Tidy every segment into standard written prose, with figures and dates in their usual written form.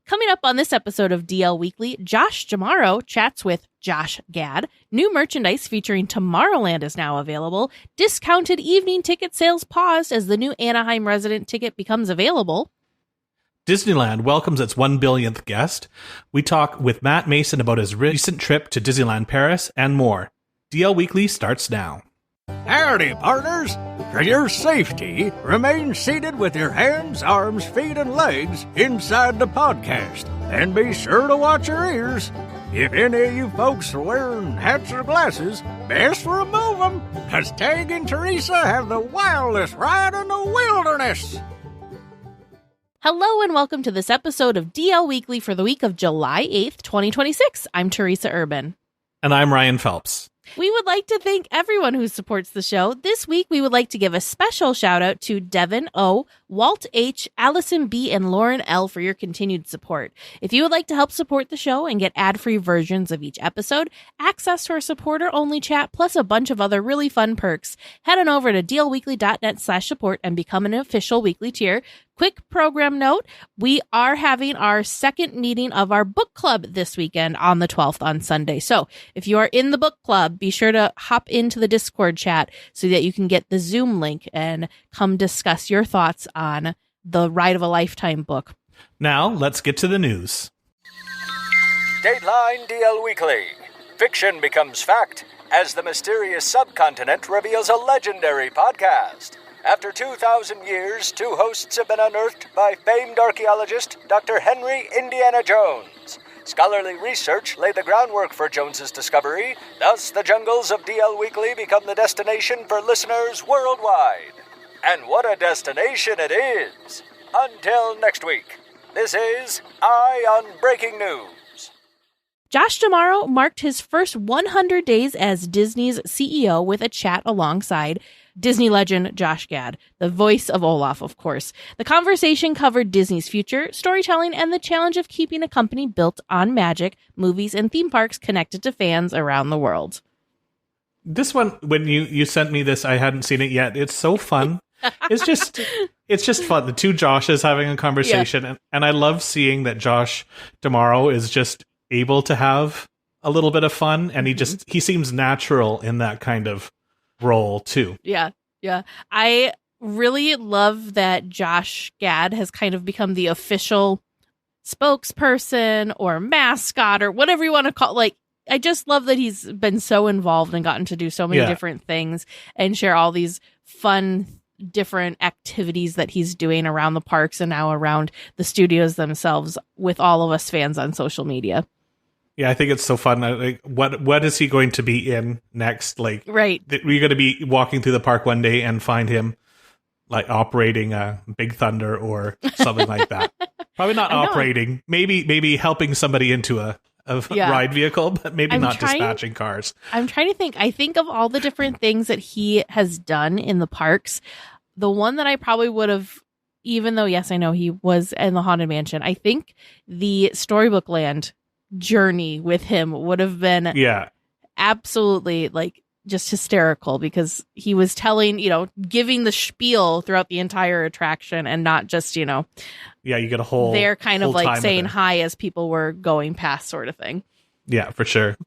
Coming up on this episode of DL Weekly, Josh Jamaro chats with Josh Gad. New merchandise featuring Tomorrowland is now available. Discounted evening ticket sales paused as the new Anaheim resident ticket becomes available. Disneyland welcomes its 1 billionth guest. We talk with Matt Mason about his recent trip to Disneyland Paris and more. DL Weekly starts now. Howdy, partners! For your safety, remain seated with your hands, arms, feet, and legs inside the podcast. And be sure to watch your ears. If any of you folks are wearing hats or glasses, best remove them, because Tag and Teresa have the wildest ride in the wilderness. Hello and welcome to this episode of DL Weekly for the week of July 8th, 2026. I'm Teresa Urban. And I'm Ryan Phelps. We would like to thank everyone who supports the show. This week, we would like to give a special shout out to Devin O., Walt H., Allison B., and Lauren L. for your continued support. If you would like to help support the show and get ad-free versions of each episode, access to our supporter-only chat, plus a bunch of other really fun perks, head on over to dlweekly.net/support and become an official weekly tier. Quick program note, we are having our second meeting of our book club this weekend on the 12th on Sunday. So if you are in the book club, be sure to hop into the Discord chat so that you can get the Zoom link and come discuss your thoughts on the Ride of a Lifetime book. Now, let's get to the news. Dateline DL Weekly. Fiction becomes fact as the mysterious subcontinent reveals a legendary podcast. After 2,000 years, two hosts have been unearthed by famed archaeologist Dr. Henry Indiana Jones. Scholarly research laid the groundwork for Jones's discovery. Thus, the jungles of DL Weekly become the destination for listeners worldwide. And what a destination it is! Until next week, this is Eye on Breaking News. Josh Jamaro marked his first 100 days as Disney's CEO with a chat alongside Disney legend Josh Gad, the voice of Olaf, of course. The conversation covered Disney's future, storytelling, and the challenge of keeping a company built on magic, movies, and theme parks connected to fans around the world. This one, when you sent me this, I hadn't seen it yet. It's so fun. It's just fun. The two Joshes having a conversation, yeah. and I love seeing that Josh tomorrow is just able to have a little bit of fun, and he seems natural in that kind of role too. Yeah. I really love that Josh Gad has kind of become the official spokesperson or mascot or whatever you want to call it. Like, I just love that he's been so involved and gotten to do so many different things and share all these fun different activities that he's doing around the parks and now around the studios themselves with all of us fans on social media. Yeah, I think it's so fun. Like, what is he going to be in next? Like, right? We're going to be walking through the park one day and find him like operating a Big Thunder or something like that. Probably not operating. Maybe helping somebody into a ride vehicle, but maybe not dispatching cars. I'm trying to think. I think of all the different things that he has done in the parks. The one that I probably would have, even though, yes, I know he was in the Haunted Mansion, I think the Storybook Land journey with him would have been absolutely like just hysterical, because he was telling, giving the spiel throughout the entire attraction and not just, you get a whole, they're kind of like saying hi as people were going past sort of thing. Yeah, for sure.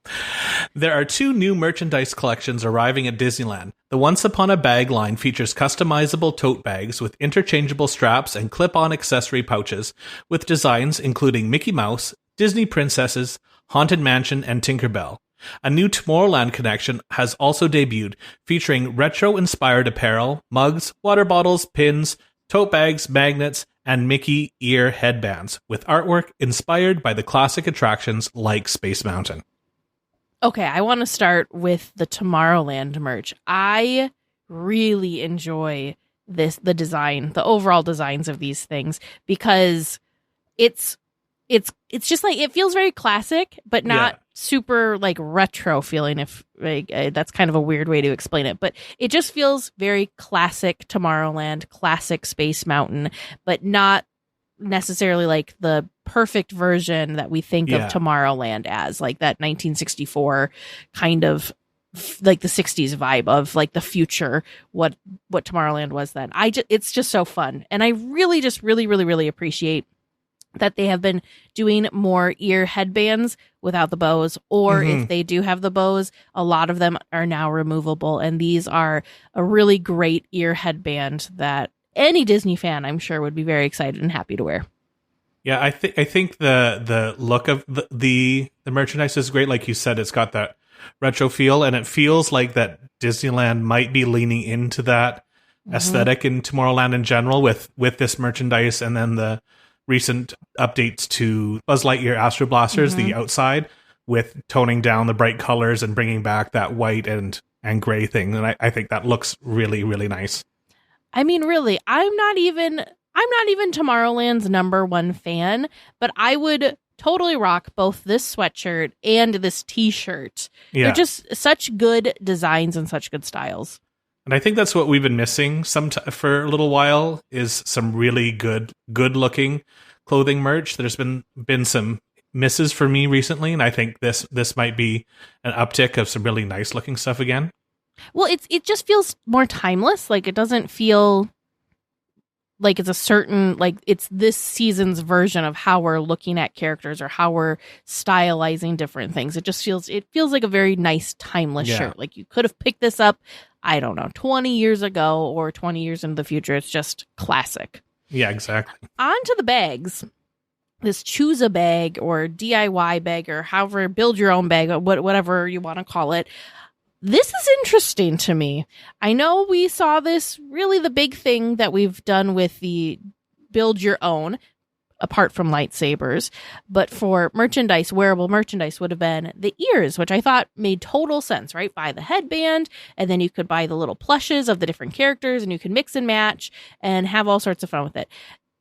There are two new merchandise collections arriving at Disneyland. The Once Upon a Bag line features customizable tote bags with interchangeable straps and clip-on accessory pouches with designs including Mickey Mouse, Disney Princesses, Haunted Mansion, and Tinkerbell. A new Tomorrowland connection has also debuted, featuring retro-inspired apparel, mugs, water bottles, pins, tote bags, magnets, and Mickey ear headbands, with artwork inspired by the classic attractions like Space Mountain. Okay, I want to start with the Tomorrowland merch. I really enjoy the overall designs of these things, because it's just like, it feels very classic, but not super like retro feeling, if like, that's kind of a weird way to explain it, but it just feels very classic Tomorrowland, classic Space Mountain, but not necessarily like the perfect version that we think of Tomorrowland as, like that 1964 kind of like the 60s vibe of like the future, what Tomorrowland was then. It's just so fun, and I really just really appreciate that they have been doing more ear headbands without the bows, or if they do have the bows, a lot of them are now removable. And these are a really great ear headband that any Disney fan, I'm sure, would be very excited and happy to wear. Yeah, I think the look of the merchandise is great. Like you said, it's got that retro feel, and it feels like that Disneyland might be leaning into that aesthetic in Tomorrowland in general with this merchandise, and then the recent updates to Buzz Lightyear Astro Blasters, the outside, with toning down the bright colors and bringing back that white and gray thing. And I think that looks really, really nice. I mean, really, I'm not even Tomorrowland's #1 fan, but I would totally rock both this sweatshirt and this t-shirt. Yeah. They're just such good designs and such good styles. And I think that's what we've been missing for a little while, is some really good looking clothing merch. There's been some misses for me recently, and I think this might be an uptick of some really nice looking stuff again. Well, it just feels more timeless. Like, it doesn't feel like it's a certain, like, it's this season's version of how we're looking at characters or how we're stylizing different things. It feels like a very nice timeless shirt. Like, you could have picked this up, I don't know, 20 years ago or 20 years into the future. It's just classic. Yeah, exactly. On to the bags. This choose a bag or DIY bag, or however, build your own bag, or whatever you want to call it. This is interesting to me. I know we saw this, really the big thing that we've done with the build your own, apart from lightsabers, but for merchandise, wearable merchandise would have been the ears, which I thought made total sense, right? Buy the headband, and then you could buy the little plushes of the different characters, and you can mix and match and have all sorts of fun with it.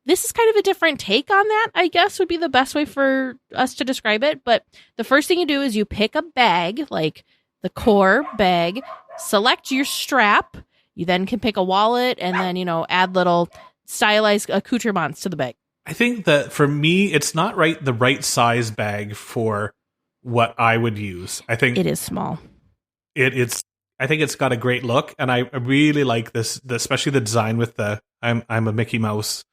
This is kind of a different take on that, I guess, would be the best way for us to describe it. But the first thing you do is you pick a bag, like the core bag, select your strap. You then can pick a wallet and then, add little stylized accoutrements to the bag. I think that for me, it's not the right size bag for what I would use. I think it is small. I think it's got a great look, and I really like this, especially the design with I'm a Mickey Mouse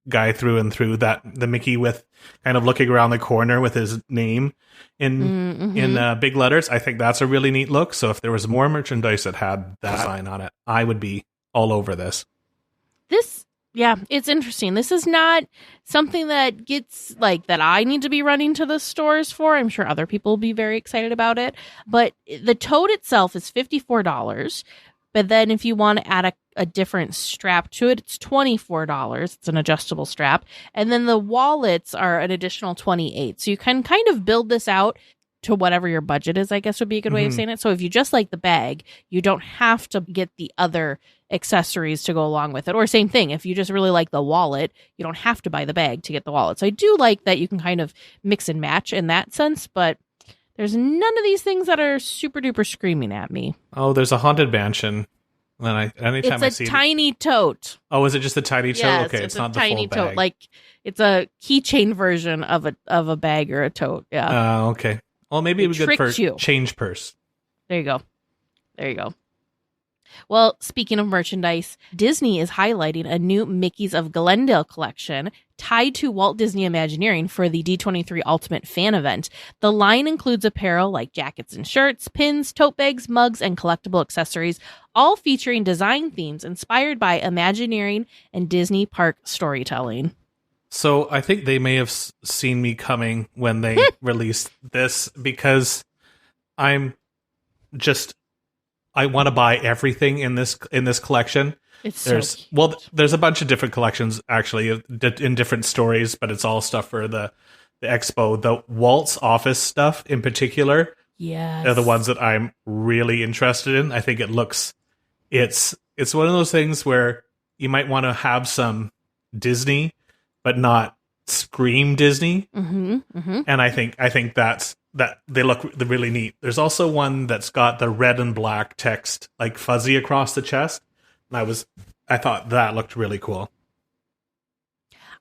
guy through and through, that the Mickey with kind of looking around the corner with his name in big letters. I think that's a really neat look. So if there was more merchandise that had that sign on it, I would be all over this. Yeah, it's interesting. This is not something that gets that I need to be running to the stores for. I'm sure other people will be very excited about it. But the tote itself is $54. But then if you want to add a different strap to it, it's $24. It's an adjustable strap. And then the wallets are an additional $28. So you can kind of build this out to whatever your budget is, I guess would be a good way of saying it. So if you just like the bag, you don't have to get the other accessories to go along with it. Or same thing, if you just really like the wallet, you don't have to buy the bag to get the wallet. So I do like that you can kind of mix and match in that sense, but there's none of these things that are super duper screaming at me. Oh, there's a Haunted Mansion. Then it's a tiny tote. Oh, is it just a tiny tote? Yes, okay, it's not a the tiny full bag. tote. Like, it's a keychain version of a bag or a tote. Yeah. Okay. Well, maybe it would be good for change purse. There you go. Well, speaking of merchandise, Disney is highlighting a new Mickey's of Glendale collection tied to Walt Disney Imagineering for the D23 Ultimate Fan Event. The line includes apparel like jackets and shirts, pins, tote bags, mugs, and collectible accessories, all featuring design themes inspired by Imagineering and Disney park storytelling. So I think they may have seen me coming when they released this, because I want to buy everything in this collection. It's cute. There's a bunch of different collections actually in different stories, but it's all stuff for the expo. The Walt's office stuff in particular, are the ones that I'm really interested in. I think it's one of those things where you might want to have some Disney, but not scream Disney. And I think that they look really neat. There's also one that's got the red and black text like fuzzy across the chest. And I thought that looked really cool.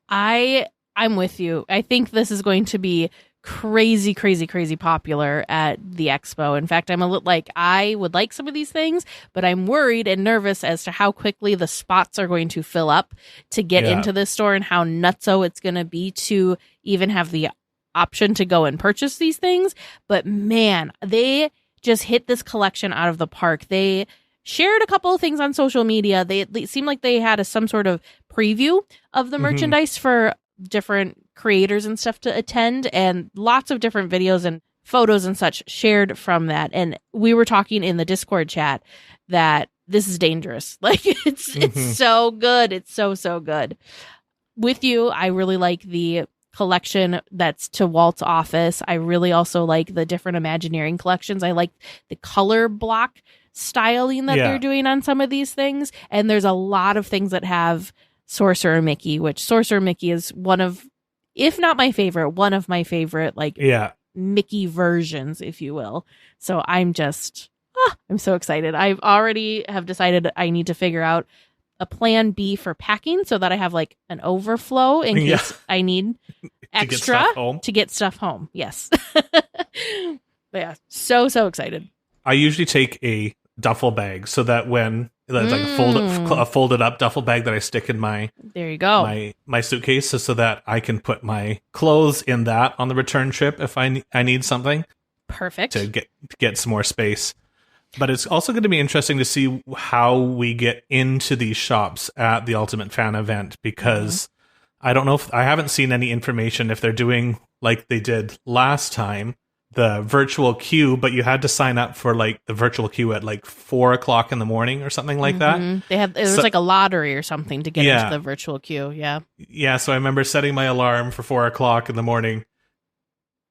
I'm with you. I think this is going to be crazy, crazy, crazy popular at the expo. In fact, I'm a little like, I would like some of these things, but I'm worried and nervous as to how quickly the spots are going to fill up to get into this store and how nutso it's going to be to even have the option to go and purchase these things. But man, they just hit this collection out of the park. They shared a couple of things on social media. They seemed like they had some sort of preview of the merchandise for different creators and stuff to attend, and lots of different videos and photos and such shared from that. And we were talking in the Discord chat that this is dangerous. Like it's so good. It's so good. With you, I really like the collection that's to Walt's office. I really also like the different Imagineering collections. I like the color block styling that they're doing on some of these things. And there's a lot of things that have Sorcerer Mickey, which Sorcerer Mickey is one of, if not my favorite, one of my favorite, like Mickey versions, if you will. So I'm just, I'm so excited. I've already have decided I need to figure out a plan B for packing so that I have like an overflow in case I need extra to get stuff home. Yes. But yeah, so excited. I usually take a duffel bag so that when like a folded up duffel bag that I stick in my my suitcase so that I can put my clothes in that on the return trip if I need something. Perfect. To get some more space. But it's also going to be interesting to see how we get into these shops at the Ultimate Fan event, because I don't know if I haven't seen any information if they're doing like they did last time, the virtual queue, but you had to sign up for like the virtual queue at like 4:00 in the morning or something like that. They had, it was like a lottery or something to get into the virtual queue. Yeah. So I remember setting my alarm for 4:00 in the morning,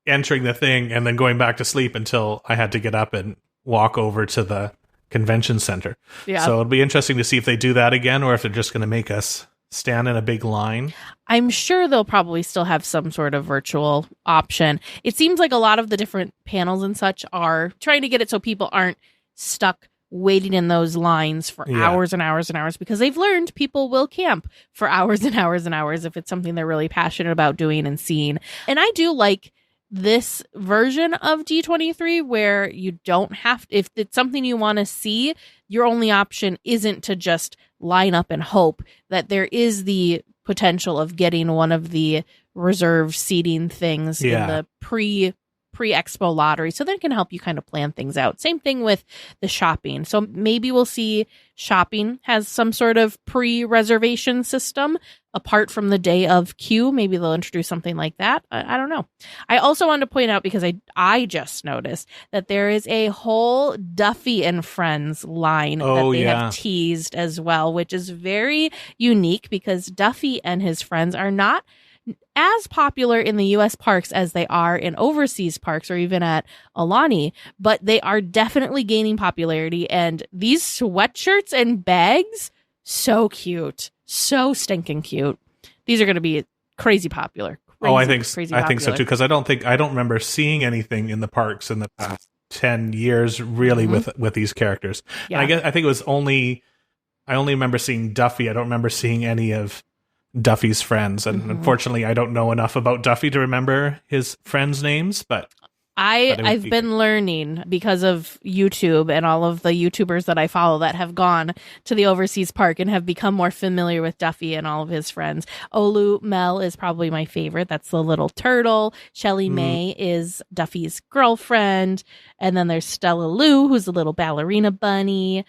entering the thing, and then going back to sleep until I had to get up and walk over to the convention center. So it'll be interesting to see if they do that again or if they're just going to make us stand in a big line. I'm sure they'll probably still have some sort of virtual option. It seems like a lot of the different panels and such are trying to get it so people aren't stuck waiting in those lines for hours and hours and hours, because they've learned people will camp for hours and hours and hours if it's something they're really passionate about doing and seeing. And I do like this version of D23 where you don't have, if it's something you want to see, your only option isn't to just line up and hope. That there is the potential of getting one of the reserved seating things in the pre-expo lottery, so that it can help you kind of plan things out. Same thing with the shopping. So maybe we'll see shopping has some sort of pre-reservation system apart from the day of queue. Maybe they'll introduce something like that. I don't know. I also wanted to point out, because I just noticed that there is a whole Duffy and Friends line that they have teased as well, which is very unique because Duffy and his friends are not as popular in the U.S. parks as they are in overseas parks or even at Aulani, but they are definitely gaining popularity. And these sweatshirts and bags, so cute, so stinking cute. These are going to be crazy popular. I think so too, because I don't remember seeing anything in the parks in the past 10 years really with these characters. Yeah. And I think it was I only remember seeing Duffy. I don't remember seeing any of Duffy's friends, and unfortunately I don't know enough about Duffy to remember his friends' names, but I've been learning because of YouTube and all of the YouTubers that I follow that have gone to the overseas park and have become more familiar with Duffy and all of his friends. Olu Mel is probably my favorite. That's the little turtle. Shelly May is Duffy's girlfriend, and then there's Stella Lou, who's a little ballerina bunny.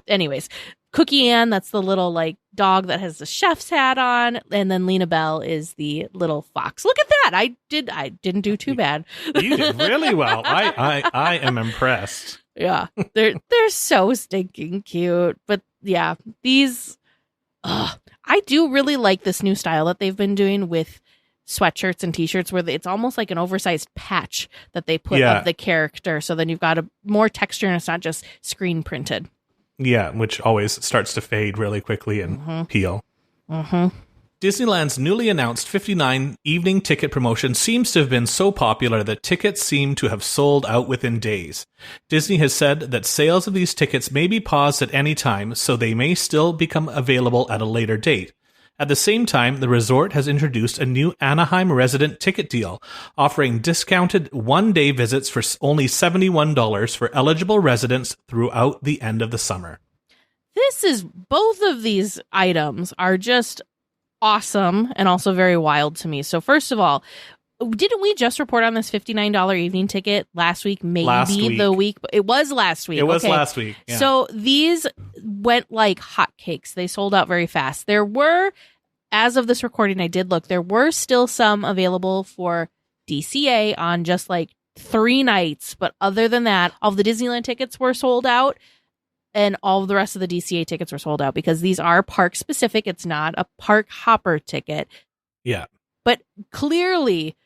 Anyways, Cookie Ann, that's the little like dog that has the chef's hat on, and then Lena Bell is the little fox. Look at that! I didn't do too bad. You did really well. I am impressed. Yeah, they're so stinking cute. But yeah, these I do really like this new style that they've been doing with sweatshirts and t-shirts, where it's almost like an oversized patch that they put of the character, so then you've got a more texture and it's not just screen printed. Yeah, which always starts to fade really quickly and peel. Disneyland's newly announced 59 evening ticket promotion seems to have been so popular that tickets seem to have sold out within days. Disney has said that sales of these tickets may be paused at any time, so they may still become available at a later date. At the same time, the resort has introduced a new Anaheim resident ticket deal, offering discounted one-day visits for only $71 for eligible residents throughout the end of the summer. Both of these items are just awesome and also very wild to me. So first of all, didn't we just report on this $59 evening ticket last week? Maybe the week. It was last week. It was last week. Yeah. So these went like hotcakes. They sold out very fast. There were, as of this recording, I did look, there were still some available for DCA on just like 3 nights. But other than that, all of the Disneyland tickets were sold out. And all of the rest of the DCA tickets were sold out because these are park specific. It's not a park hopper ticket. Yeah. But clearly,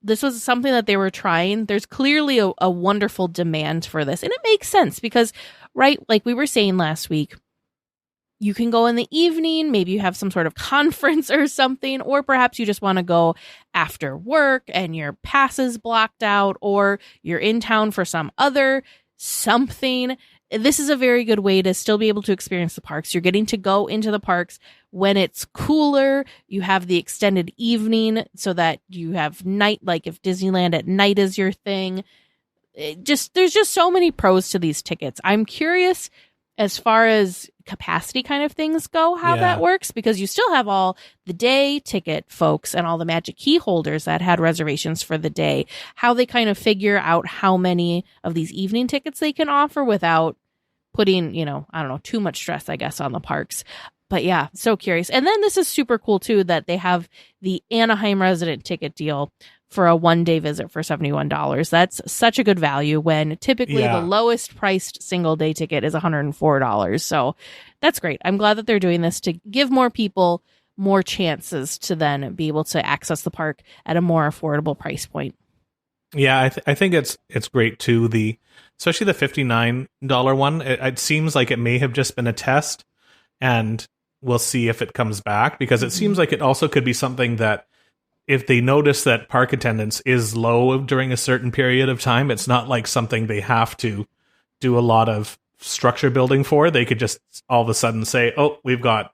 this was something that they were trying. There's clearly a wonderful demand for this. And it makes sense because, right, like we were saying last week, you can go in the evening. Maybe you have some sort of conference or something, or perhaps you just want to go after work and your pass is blocked out, or you're in town for some other something. This is a very good way to still be able to experience the parks. You're getting to go into the parks when it's cooler. You have the extended evening so that you have night, like if Disneyland at night is your thing. There's just so many pros to these tickets. I'm curious as far as capacity kind of things go, how that works, because you still have all the day ticket folks and all the Magic Key holders that had reservations for the day, how they kind of figure out how many of these evening tickets they can offer without putting, too much stress, I guess, on the parks. But yeah, so curious. And then this is super cool too, that they have the Anaheim resident ticket deal for a 1-day visit for $71. That's such a good value when typically the lowest priced single day ticket is $104. So that's great. I'm glad that they're doing this to give more people more chances to then be able to access the park at a more affordable price point. Yeah, I think it's great too. Especially the $59 one. It seems like it may have just been a test, and we'll see if it comes back, because it seems like it also could be something that if they notice that park attendance is low during a certain period of time, it's not like something they have to do a lot of structure building for. They could just all of a sudden say, oh, we've got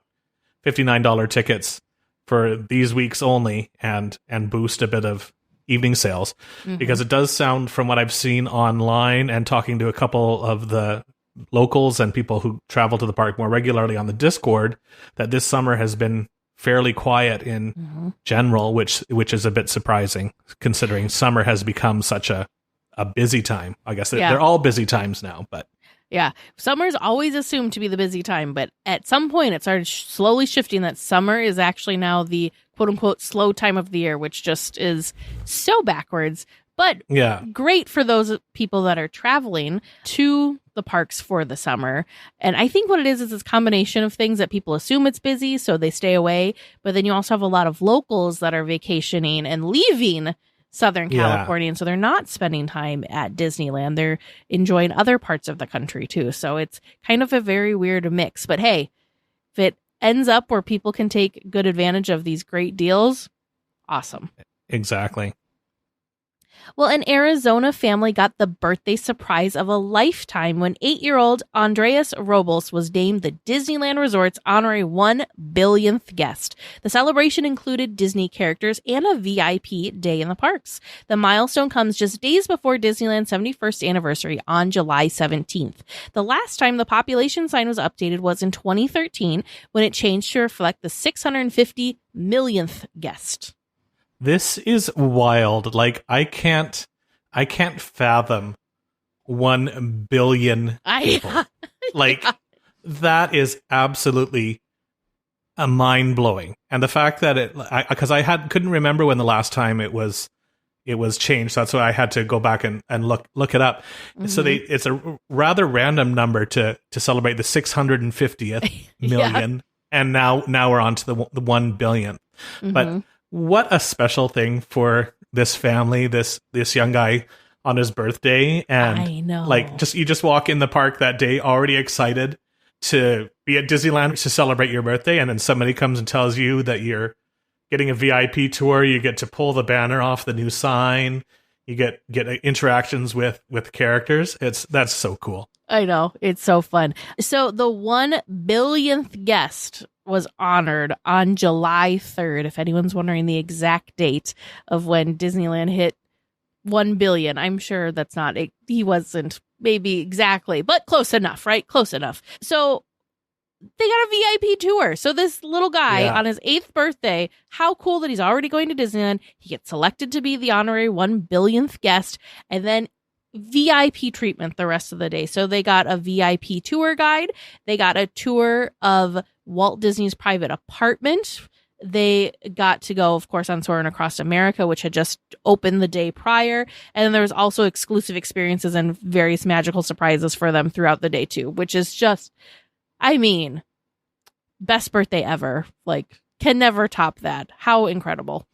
$59 tickets for these weeks only, and boost a bit of evening sales. Because it does sound, from what I've seen online and talking to a couple of the locals and people who travel to the park more regularly on the Discord, that this summer has been fairly quiet in general, which is a bit surprising considering summer has become such a busy time. I guess they're all busy times now, but yeah, summer's always assumed to be the busy time, but at some point it started slowly shifting that summer is actually now the quote unquote slow time of the year, which just is so backwards. But great for those people that are traveling to the parks for the summer. And I think what it is this combination of things that people assume it's busy, so they stay away. But then you also have a lot of locals that are vacationing and leaving Southern California. And so they're not spending time at Disneyland. They're enjoying other parts of the country too. So it's kind of a very weird mix. But hey, if it ends up where people can take good advantage of these great deals, awesome. Exactly. Well, an Arizona family got the birthday surprise of a lifetime when 8-year-old Andreas Robles was named the Disneyland Resort's honorary 1 billionth guest. The celebration included Disney characters and a VIP day in the parks. The milestone comes just days before Disneyland's 71st anniversary on July 17th. The last time the population sign was updated was in 2013 when it changed to reflect the 650 millionth guest. This is wild. Like, I can't fathom 1 billion people. That is absolutely mind-blowing. And the fact that because I couldn't remember when the last time it was changed. So that's why I had to go back and look it up. So it's a rather random number to celebrate the 650th million. And now we're on to the 1 billion. But what a special thing for this family, this young guy on his birthday. And I know. You just walk in the park that day already excited to be at Disneyland to celebrate your birthday, and then somebody comes and tells you that you're getting a VIP tour, you get to pull the banner off the new sign, you get interactions with characters. That's so cool. I know. It's so fun. So the 1 billionth guest was honored on July 3rd, if anyone's wondering the exact date of when Disneyland hit 1 billion. I'm sure that's not, he wasn't maybe exactly, but close enough, right? Close enough. So they got a VIP tour. So this little guy on his 8th birthday, how cool that he's already going to Disneyland. He gets selected to be the honorary 1 billionth guest, and then VIP treatment the rest of the day. So they got a VIP tour guide. They got a tour of Walt Disney's private apartment. They got to go, of course, on Soarin' Across America, which had just opened the day prior. And then there was also exclusive experiences and various magical surprises for them throughout the day, too, which is just, I mean, best birthday ever. Like, can never top that. How incredible.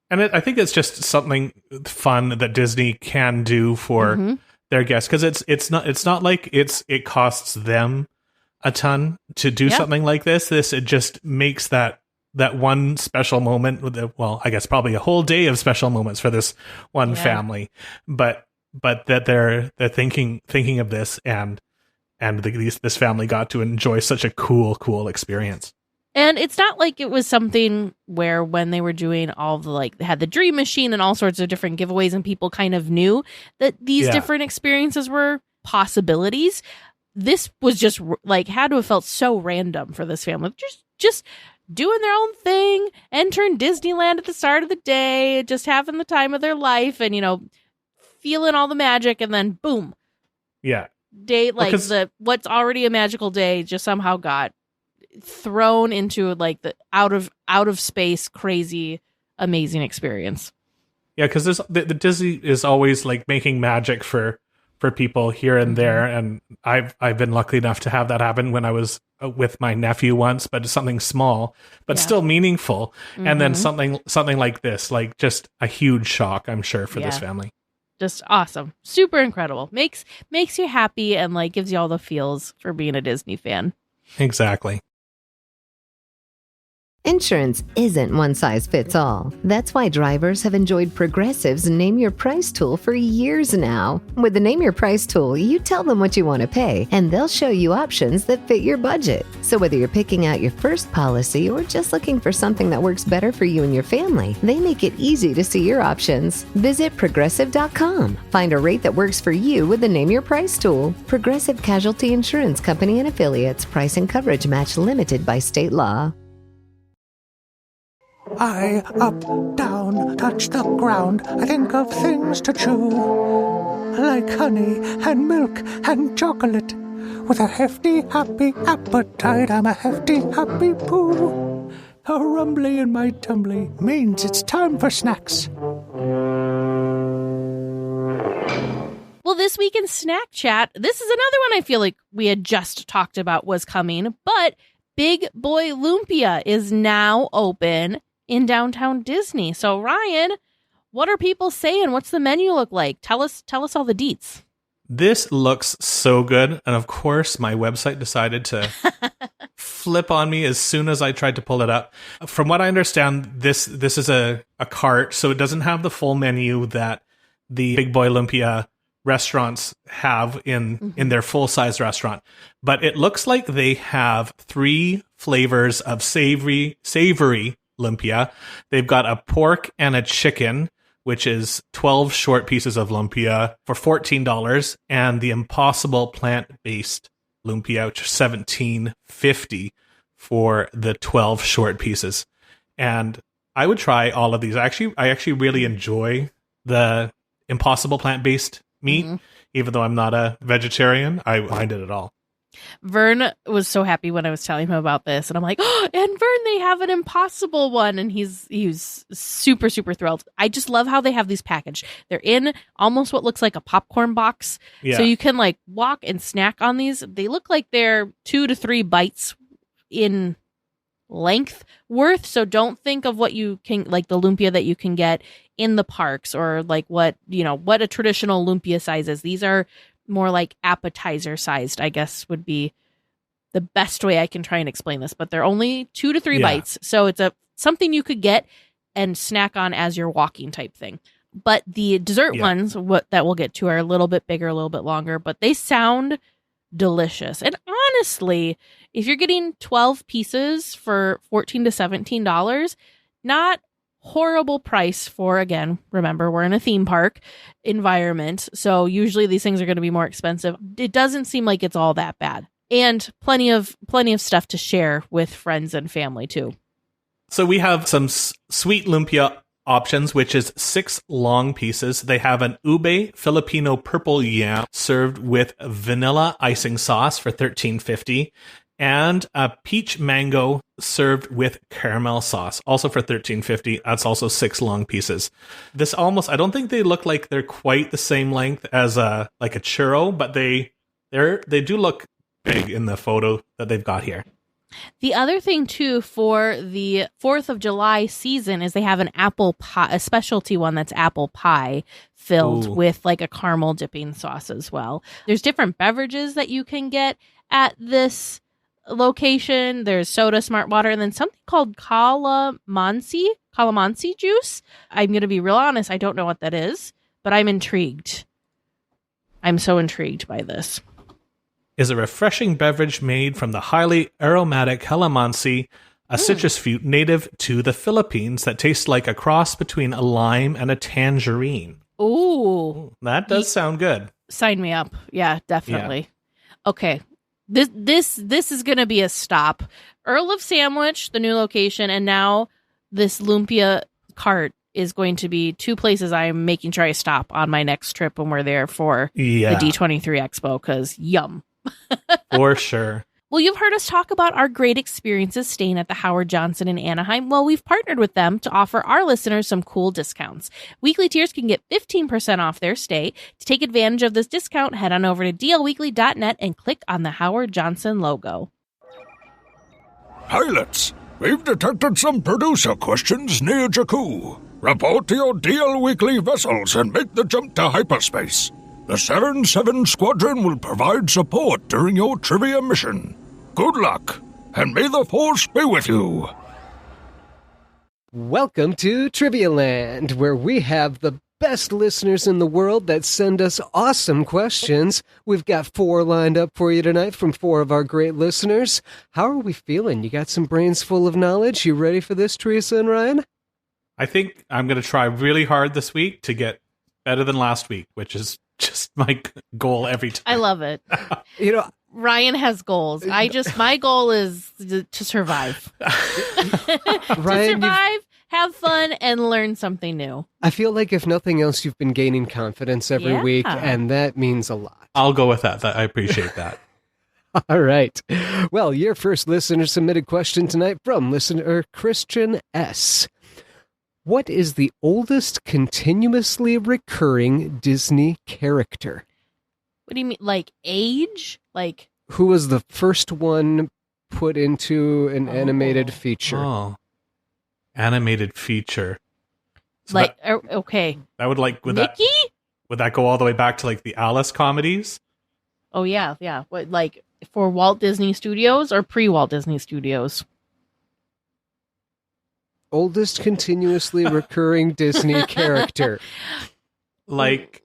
And I think it's just something fun that Disney can do for their guests, because it's not like it costs them a ton to do something like this. It just makes that one special moment, well, I guess probably a whole day of special moments for this one family, but that they're thinking of this, and this family got to enjoy such a cool experience. And it's not like it was something where when they were doing all the, like, they had the Dream Machine and all sorts of different giveaways and people kind of knew that these different experiences were possibilities. This was just like, had to have felt so random for this family. Just doing their own thing, entering Disneyland at the start of the day, just having the time of their life and, you know, feeling all the magic, and then boom. Yeah. Day, like, what's already a magical day just somehow got thrown into like the out of space crazy amazing experience. Yeah, because the Disney is always like making magic for people here and there, and I've been lucky enough to have that happen when I was with my nephew once, but it's something small but still meaningful. And then something like this, like just a huge shock, I'm sure, for this family. Just awesome, super incredible, makes you happy, and like gives you all the feels for being a Disney fan. Exactly. Insurance isn't one size fits all. That's why drivers have enjoyed Progressive's Name Your Price tool for years now. With the Name Your Price tool, you tell them what you want to pay, and they'll show you options that fit your budget. So whether you're picking out your first policy or just looking for something that works better for you and your family, they make it easy to see your options. Visit Progressive.com. Find a rate that works for you with the Name Your Price tool. Progressive Casualty Insurance Company and Affiliates. Price and coverage match limited by state law. I, up, down, touch the ground. I think of things to chew, like honey and milk and chocolate. With a hefty, happy appetite, I'm a hefty, happy poo. A rumbly in my tumbly means it's time for snacks. Well, this week in SnackChat, this is another one I feel like we had just talked about was coming, but Big Boy Lumpia is now open in downtown Disney. So Ryan, what are people saying? What's the menu look like? Tell us all the deets. This looks so good, and of course my website decided to flip on me as soon as I tried to pull it up. From what I understand, this is a cart, so it doesn't have the full menu that the Big Boy Lumpia restaurants have in their full-size restaurant. But it looks like they have 3 flavors of savory lumpia. They've got a pork and a chicken, which is 12 short pieces of lumpia for $14, and the Impossible plant-based lumpia, which is $17.50 for the 12 short pieces. And I would try all of these. I actually really enjoy the Impossible plant-based meat, even though I'm not a vegetarian. I mind it at all. Vern was so happy when I was telling him about this, and I'm like, oh, and Vern, they have an Impossible one, and he's super, super thrilled. I just love how they have these packaged. They're in almost what looks like a popcorn box, so you can like walk and snack on these. They look like they're 2 to 3 bites in length worth, so don't think of what you can, like the lumpia that you can get in the parks, or like what a traditional lumpia size is. These are more like appetizer sized, I guess would be the best way I can try and explain this, but they're only 2 to 3 bites. So it's something you could get and snack on as you're walking type thing. But the dessert ones, that we'll get to, are a little bit bigger, a little bit longer, but they sound delicious. And honestly, if you're getting 12 pieces for $14 to $17, not horrible price for, again, remember, we're in a theme park environment, so usually these things are going to be more expensive. It doesn't seem like it's all that bad. And plenty of stuff to share with friends and family, too. So we have some sweet lumpia options, which is 6 long pieces. They have an ube Filipino purple yam served with vanilla icing sauce for $13.50, and a peach mango served with caramel sauce, also for $13.50. That's also 6 long pieces. This almost, I don't think they look like they're quite the same length as a churro, but they do look big in the photo that they've got here. The other thing, too, for the 4th of July season is they have an apple pie, a specialty one that's apple pie filled with like a caramel dipping sauce as well. There's different beverages that you can get at this location. There's soda, smart water, and then something called calamansi juice. I'm going to be real honest. I don't know what that is, but I'm intrigued. I'm so intrigued by this. Is a refreshing beverage made from the highly aromatic calamansi, a citrus fruit native to the Philippines that tastes like a cross between a lime and a tangerine. Ooh. That does sound good. Sign me up. Yeah, definitely. Yeah. Okay. This is going to be a stop. Earl of Sandwich, the new location, and now this lumpia cart is going to be 2 places I'm making sure I stop on my next trip when we're there for the D23 Expo, because yum. For sure. Well, you've heard us talk about our great experiences staying at the Howard Johnson in Anaheim. Well, we've partnered with them to offer our listeners some cool discounts. Weekly tiers can get 15% off their stay. To take advantage of this discount, head on over to DLWeekly.net and click on the Howard Johnson logo. Pilots, we've detected some producer questions near Jakku. Report to your DL Weekly vessels and make the jump to hyperspace. The 7-7 Squadron will provide support during your trivia mission. Good luck, and may the Force be with you. Welcome to Trivia Land, where we have the best listeners in the world that send us awesome questions. We've got 4 lined up for you tonight from 4 of our great listeners. How are we feeling? You got some brains full of knowledge? You ready for this, Teresa and Ryan? I think I'm going to try really hard this week to get better than last week, which is just my goal every time. I love it. Ryan has goals. My goal is to survive. Ryan, to survive, have fun, and learn something new. I feel like if nothing else, you've been gaining confidence every week, and that means a lot. I'll go with that. I appreciate that. All right. Well, your first listener submitted question tonight from listener Christian S. What is the oldest continuously recurring Disney character? What do you mean? Like age? Like who was the first one put into an animated feature? Oh. Animated feature. So like okay. That would like Mickey? Would that go all the way back to like the Alice comedies? Oh yeah. What, like for Walt Disney Studios or pre-Walt Disney Studios? Oldest continuously recurring Disney character. Like,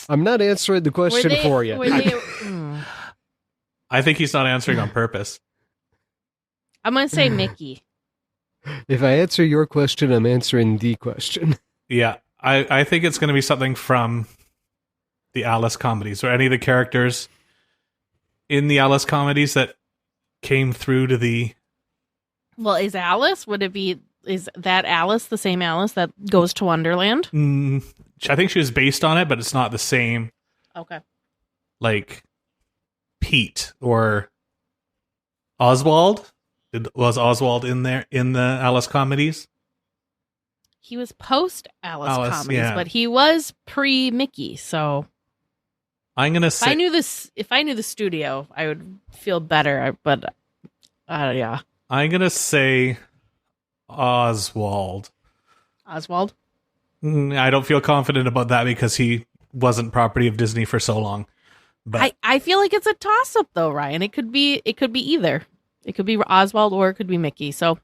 I'm not answering the question for you. I think he's not answering on purpose. I'm going to say Mickey. If I answer your question, I'm answering the question. Yeah, I think it's going to be something from the Alice comedies, or any of the characters in the Alice comedies that came through to the... Well, is that Alice the same Alice that goes to Wonderland? I think she was based on it, but it's not the same. Okay. Like Pete or Oswald. Was Oswald in there in the Alice comedies? He was post Alice comedies, but he was pre Mickey. So I'm gonna say if I knew the studio, I would feel better. But yeah. I'm going to say Oswald. Oswald? I don't feel confident about that because he wasn't property of Disney for so long. But I feel like it's a toss-up, though, Ryan. It could be either. It could be Oswald or it could be Mickey. So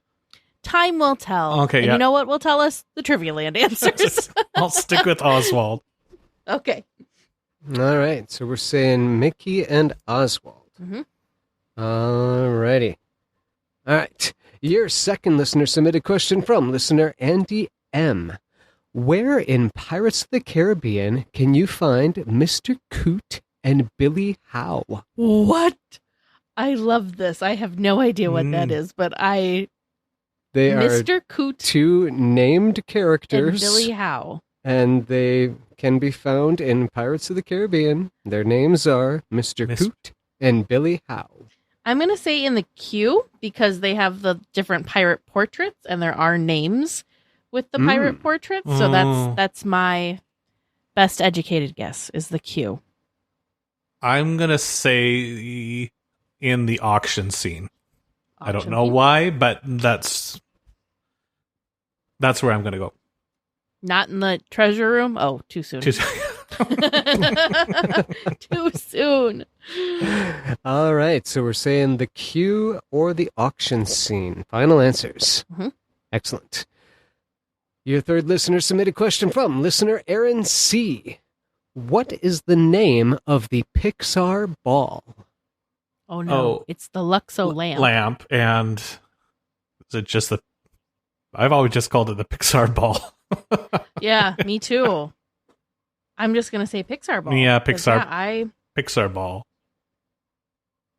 time will tell. Okay, and you know what will tell us? The Trivia Land answers. I'll stick with Oswald. Okay. All right. So we're saying Mickey and Oswald. Mm-hmm. Alrighty. All right. Your second listener submitted question from listener Andy M. Where in Pirates of the Caribbean can you find Mr. Coot and Billy Howe? What? I love this. I have no idea what that is, but They Mr. are Coot two named and characters. Billy Howe. And they can be found in Pirates of the Caribbean. Their names are Mr. Coot and Billy Howe. I'm going to say in the queue because they have the different pirate portraits and there are names with the pirate portraits. So that's my best educated guess is the queue. I'm going to say in the auction scene. I don't know scene? why, but that's where I'm going to go. Not in the treasure room? Oh, too soon. Too soon. Too soon. All right, so we're saying the queue or the auction scene. Final answers. Mm-hmm. Excellent. Your third listener submitted question from listener Aaron C. What is the name of the Pixar ball? Oh, no. Oh. It's the Luxo lamp. Lamp, and is it just I've always just called it the Pixar ball. Yeah, me too. I'm just going to say Pixar ball. Yeah, 'Cause, Pixar. Pixar ball.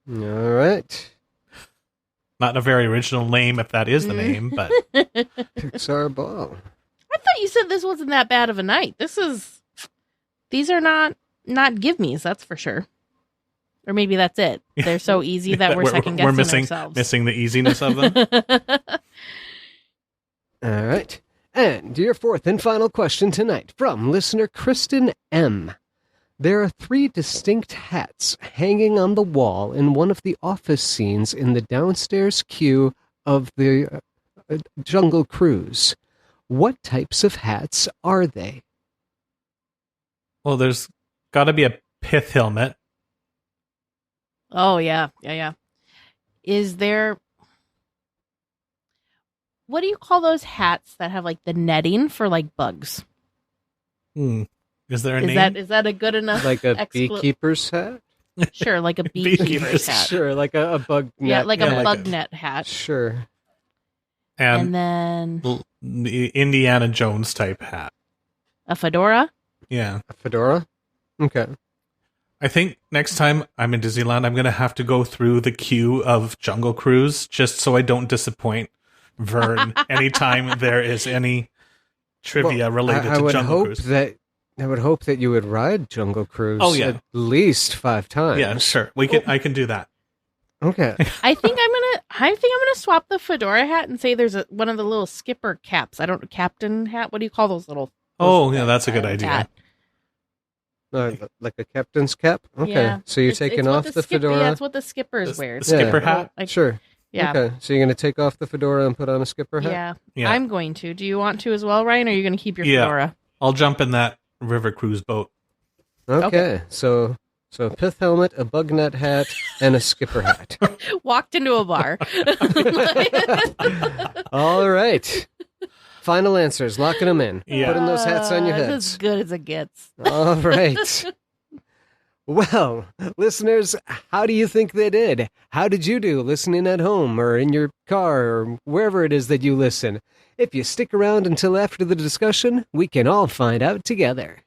All right. Not a very original name if that is the name, but Pixar ball. I thought you said this wasn't that bad of a night. These are not give me's, that's for sure. Or maybe that's it. They're so easy that we're second guessing ourselves. Missing the easiness of them. All right. And your fourth and final question tonight from listener Kristen M. There are 3 distinct hats hanging on the wall in one of the office scenes in the downstairs queue of the Jungle Cruise. What types of hats are they? Well, there's got to be a pith helmet. Oh, yeah. Is there... What do you call those hats that have, like, the netting for, like, bugs? Is there a name? Is that a good enough... Like a beekeeper's hat? Sure, like a beekeeper's hat. Sure, like a bug net. Yeah, like a bug net hat. Sure. And then... The Indiana Jones type hat. A fedora? Yeah. A fedora? Okay. I think next time I'm in Disneyland, I'm going to have to go through the queue of Jungle Cruise just so I don't disappoint Vern anytime there is any trivia related to Jungle Cruise. I would hope that you would ride Jungle Cruise at least 5 times. Yeah, sure. I can do that. Okay. I think I'm gonna swap the fedora hat and say there's one of the little skipper caps. Captain hat. What do you call those little? That's a good idea. Hat. Like a captain's cap? Okay. Yeah. So you're taking off the fedora? Yeah, that's what the skippers wear. The skipper hat? Sure. Yeah. Okay. So you're going to take off the fedora and put on a skipper hat? Yeah. I'm going to. Do you want to as well, Ryan, or are you going to keep your fedora? I'll jump in that river cruise boat. Okay. So pith helmet, a bug net hat, and a skipper hat. Walked into a bar. All right. Final answers. Locking them in. Yeah. Putting those hats on your That's heads. as good as it gets. All right. Well, listeners, how do you think they did? How did you do listening at home or in your car or wherever it is that you listen? If you stick around until after the discussion, we can all find out together.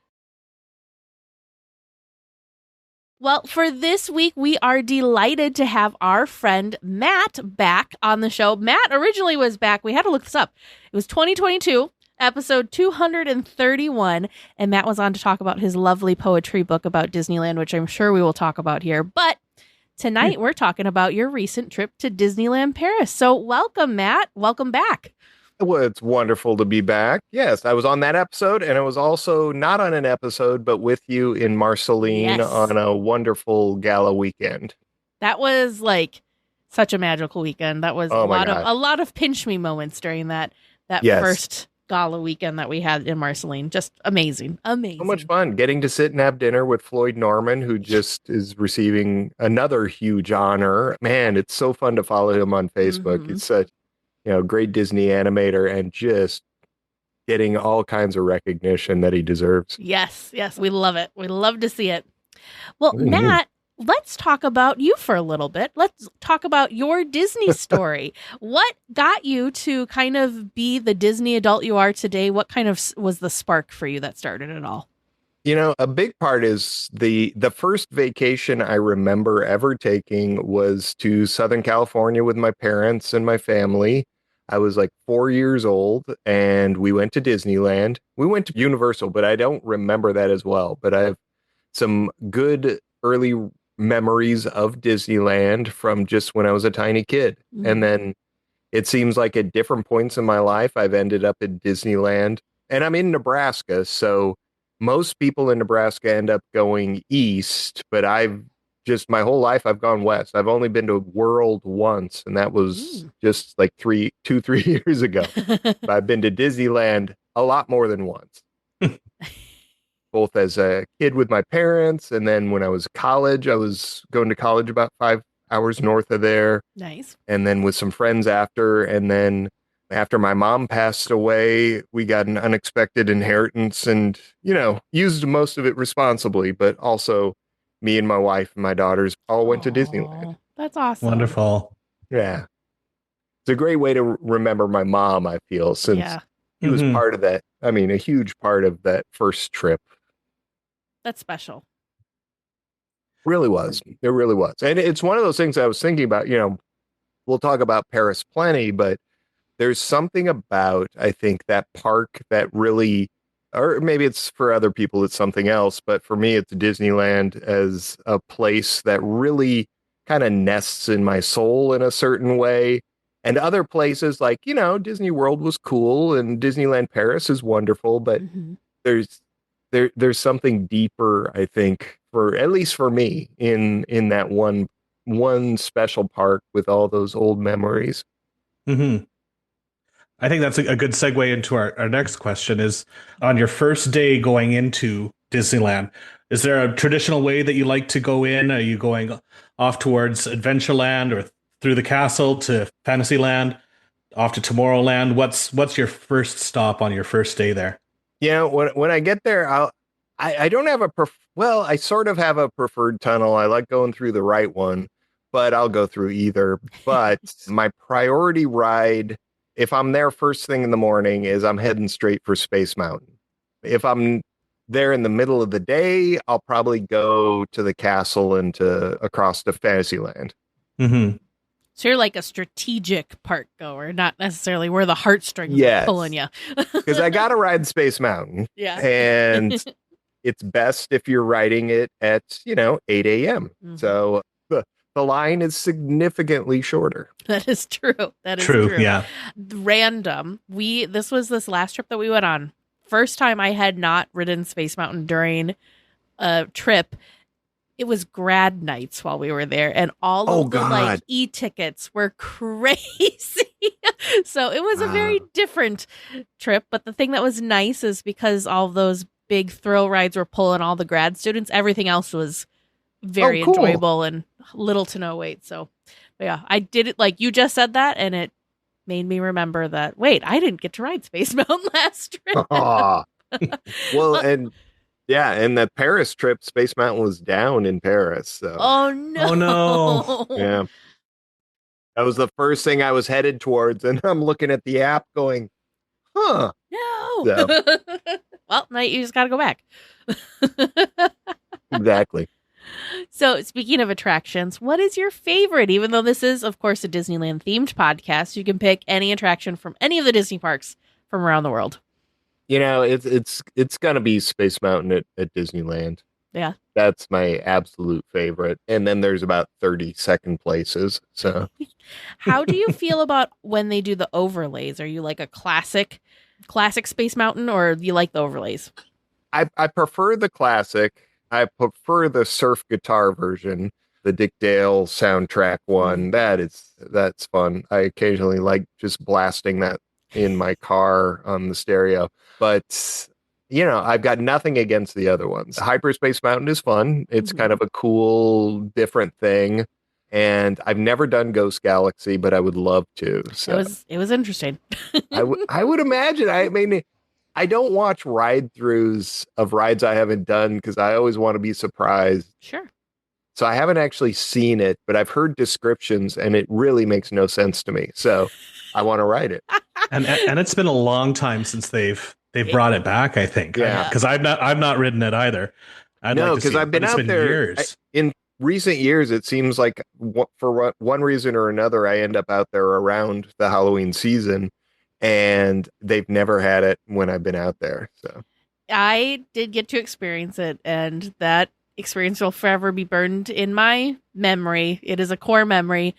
Well, for this week, we are delighted to have our friend Matt back on the show. Matt originally was back. We had to look this up. It was 2022, episode 231, and Matt was on to talk about his lovely poetry book about Disneyland, which I'm sure we will talk about here. But tonight, we're talking about your recent trip to Disneyland Paris. So welcome, Matt. Welcome back. Well, it's wonderful to be back. Yes, I was on that episode, and I was also not on an episode, but with you in Marceline on a wonderful gala weekend. That was like such a magical weekend. That was a lot of pinch me moments during that first gala weekend that we had in Marceline. Just amazing. So much fun getting to sit and have dinner with Floyd Norman, who just is receiving another huge honor. Man, it's so fun to follow him on Facebook. Mm-hmm. It's such great Disney animator and just getting all kinds of recognition that he deserves. Yes. We love it. We love to see it. Well, Matt, let's talk about you for a little bit. Let's talk about your Disney story. What got you to kind of be the Disney adult you are today? What kind of was the spark for you that started it all? A big part is the first vacation I remember ever taking was to Southern California with my parents and my family. I was like 4 years old and we went to Disneyland. We went to Universal, but I don't remember that as well. But I have some good early memories of Disneyland from just when I was a tiny kid. Mm-hmm. And then it seems like at different points in my life, I've ended up at Disneyland. And I'm in Nebraska, so most people in Nebraska end up going east, but my whole life I've gone west. I've only been to World once, and that was just like 3 years ago. But I've been to Disneyland a lot more than once. Both as a kid with my parents, and then when I was college, I was going to college about 5 hours north of there. Nice. And then with some friends after, and then after my mom passed away, we got an unexpected inheritance and, used most of it responsibly, but also me and my wife and my daughters all went to Disneyland. That's awesome. Wonderful. Yeah. It's a great way to remember my mom, I feel, since he was part of that. I mean, a huge part of that first trip. That's special. Really was. It really was. And it's one of those things I was thinking about, we'll talk about Paris plenty, but there's something about, I think, that park that really, or maybe it's for other people, it's something else. But for me, it's Disneyland as a place that really kind of nests in my soul in a certain way. And other places like, Disney World was cool and Disneyland Paris is wonderful. But there's something deeper, I think, at least for me, in that one special park with all those old memories. Mm-hmm. I think that's a good segue into our next question is, on your first day going into Disneyland, is there a traditional way that you like to go in? Are you going off towards Adventureland or through the castle to Fantasyland, off to Tomorrowland? What's your first stop on your first day there? When I get there, I don't have I sort of have a preferred tunnel. I like going through the right one, but I'll go through either. But my priority ride, if I'm there first thing in the morning, is I'm heading straight for Space Mountain. If I'm there in the middle of the day, I'll probably go to the castle and across to Fantasyland. Mm-hmm. So you're like a strategic park goer, not necessarily where the heartstrings are pulling you. Because I got to ride Space Mountain. Yeah. And it's best if you're riding it at, 8 a.m. Mm-hmm. So the line is significantly shorter. That is true. That is true. Yeah. Random. This was this last trip that we went on. First time I had not ridden Space Mountain during a trip. It was grad nights while we were there, and all of the e-tickets were crazy. So it was a very different trip. But the thing that was nice is because all of those big thrill rides were pulling all the grad students, everything else was very enjoyable and little to no wait. So yeah, I did it like you just said that, and it made me remember that, wait, I didn't get to ride Space Mountain last trip. Well, and that Paris trip, Space Mountain was down in Paris. So. Oh no. Oh no. Yeah. That was the first thing I was headed towards, and I'm looking at the app going, huh. No. So. Well, now you just got to go back. Exactly. So speaking of attractions, what is your favorite? Even though this is, of course, a Disneyland themed podcast, you can pick any attraction from any of the Disney parks from around the world. It's gonna be Space Mountain at Disneyland. Yeah. That's my absolute favorite. And then there's about 30 second places. So how do you feel about when they do the overlays? Are you like a classic Space Mountain, or do you like the overlays? I prefer the classic. I prefer the surf guitar version, the Dick Dale soundtrack one. That's fun. I occasionally like just blasting that in my car on the stereo. But, I've got nothing against the other ones. Hyperspace Mountain is fun. It's kind of a cool, different thing. And I've never done Ghost Galaxy, but I would love to. So it was interesting. I would imagine. I mean, I don't watch ride-throughs of rides I haven't done because I always want to be surprised. Sure. So I haven't actually seen it, but I've heard descriptions and it really makes no sense to me. So I want to ride it. And it's been a long time since they've brought it back, I think. Yeah. Because I've not ridden it either. I'd like to because see I've it, been but it's out been there years. in recent years. It seems like for one reason or another, I end up out there around the Halloween season, and they've never had it when I've been out there. So I did get to experience it, and that experience will forever be burned in my memory. It is a core memory.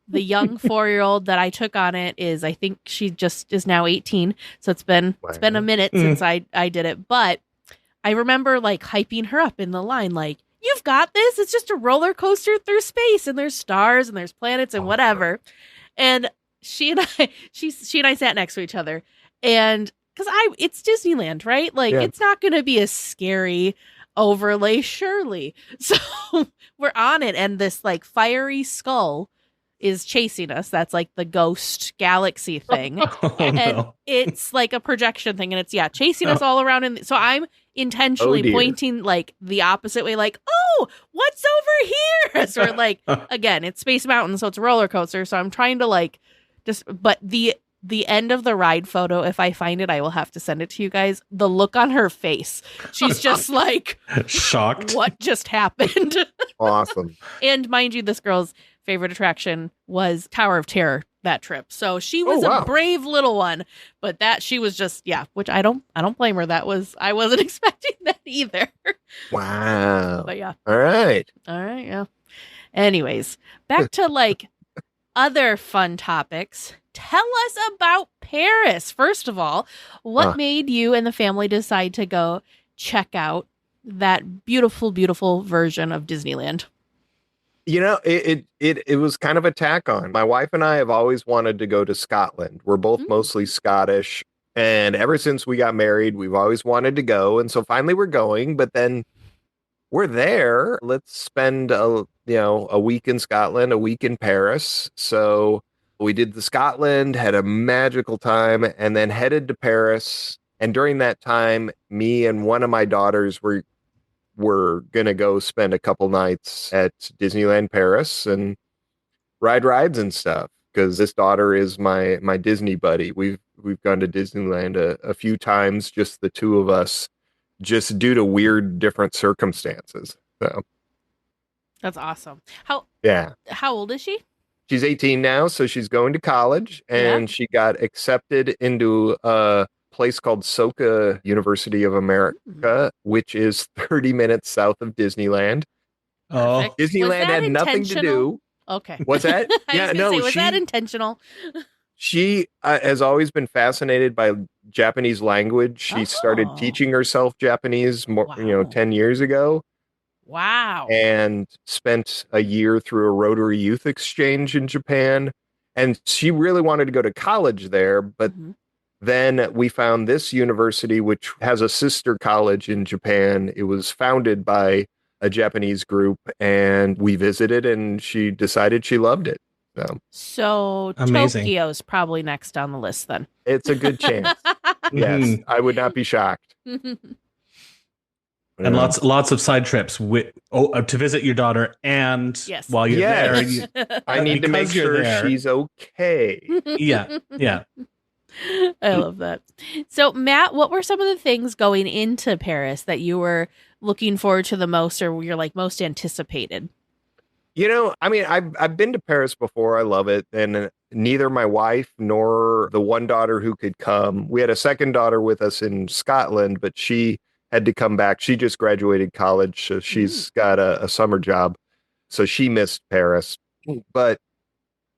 The young 4-year-old that I took on it I think she just is now 18. So it's been a minute since I did it, but I remember like hyping her up in the line, like, you've got this. It's just a roller coaster through space, and there's stars and there's planets and whatever. And she and I sat next to each other, and because it's Disneyland, right? Like, it's not going to be a scary overlay, surely. So we're on it, and this like fiery skull is chasing us. That's like the ghost galaxy thing. And it's like a projection thing, and it's chasing us all around. So I'm intentionally pointing like the opposite way, like, oh, what's over here? So we're like, again, it's Space Mountain, so it's a roller coaster. So I'm trying to like but the end of the ride photo, if I find it, I will have to send it to you guys. The look on her face, she's just like shocked. What just happened? Awesome. And mind you, this girl's favorite attraction was Tower of Terror that trip. So she was a brave little one, but that she was just, which I don't blame her. I wasn't expecting that either. Wow. But yeah. All right. Yeah. Anyways, back to like other fun topics. Tell us about Paris. First of all, what made you and the family decide to go check out that beautiful, beautiful version of Disneyland? You know, it was kind of a tack on. My wife and I have always wanted to go to Scotland. We're both mostly Scottish. And ever since we got married, we've always wanted to go. And so finally we're going, but then we're there. Let's spend a week in Scotland, a week in Paris. So we did the Scotland, had a magical time, and then headed to Paris. And during that time, me and one of my daughters were going to go spend a couple nights at Disneyland Paris and ride rides and stuff, because this daughter is my Disney buddy. We've gone to Disneyland a few times, just the two of us, just due to weird different circumstances. So that's awesome. How old is she? She's 18 now, so she's going to college, and she got accepted into a place called Soka University of America, which is 30 minutes south of Disneyland. Oh, Disneyland had nothing to do. Okay. What's that? Was that intentional? She has always been fascinated by Japanese language. She started teaching herself Japanese 10 years ago. Wow. And spent a year through a Rotary Youth Exchange in Japan. And she really wanted to go to college there, but then we found this university, which has a sister college in Japan. It was founded by a Japanese group, and we visited, and she decided she loved it. So amazing. Tokyo's probably next on the list then. It's a good chance. Yes, I would not be shocked. And lots of side trips to visit your daughter, and while you're there, I need to make sure she's okay. Yeah. I love that. So, Matt, what were some of the things going into Paris that you were looking forward to the most, or you're like most anticipated? I mean, I've been to Paris before. I love it, and neither my wife nor the one daughter who could come. We had a second daughter with us in Scotland, but she had to come back. She just graduated college, so she's got a summer job, so she missed Paris. But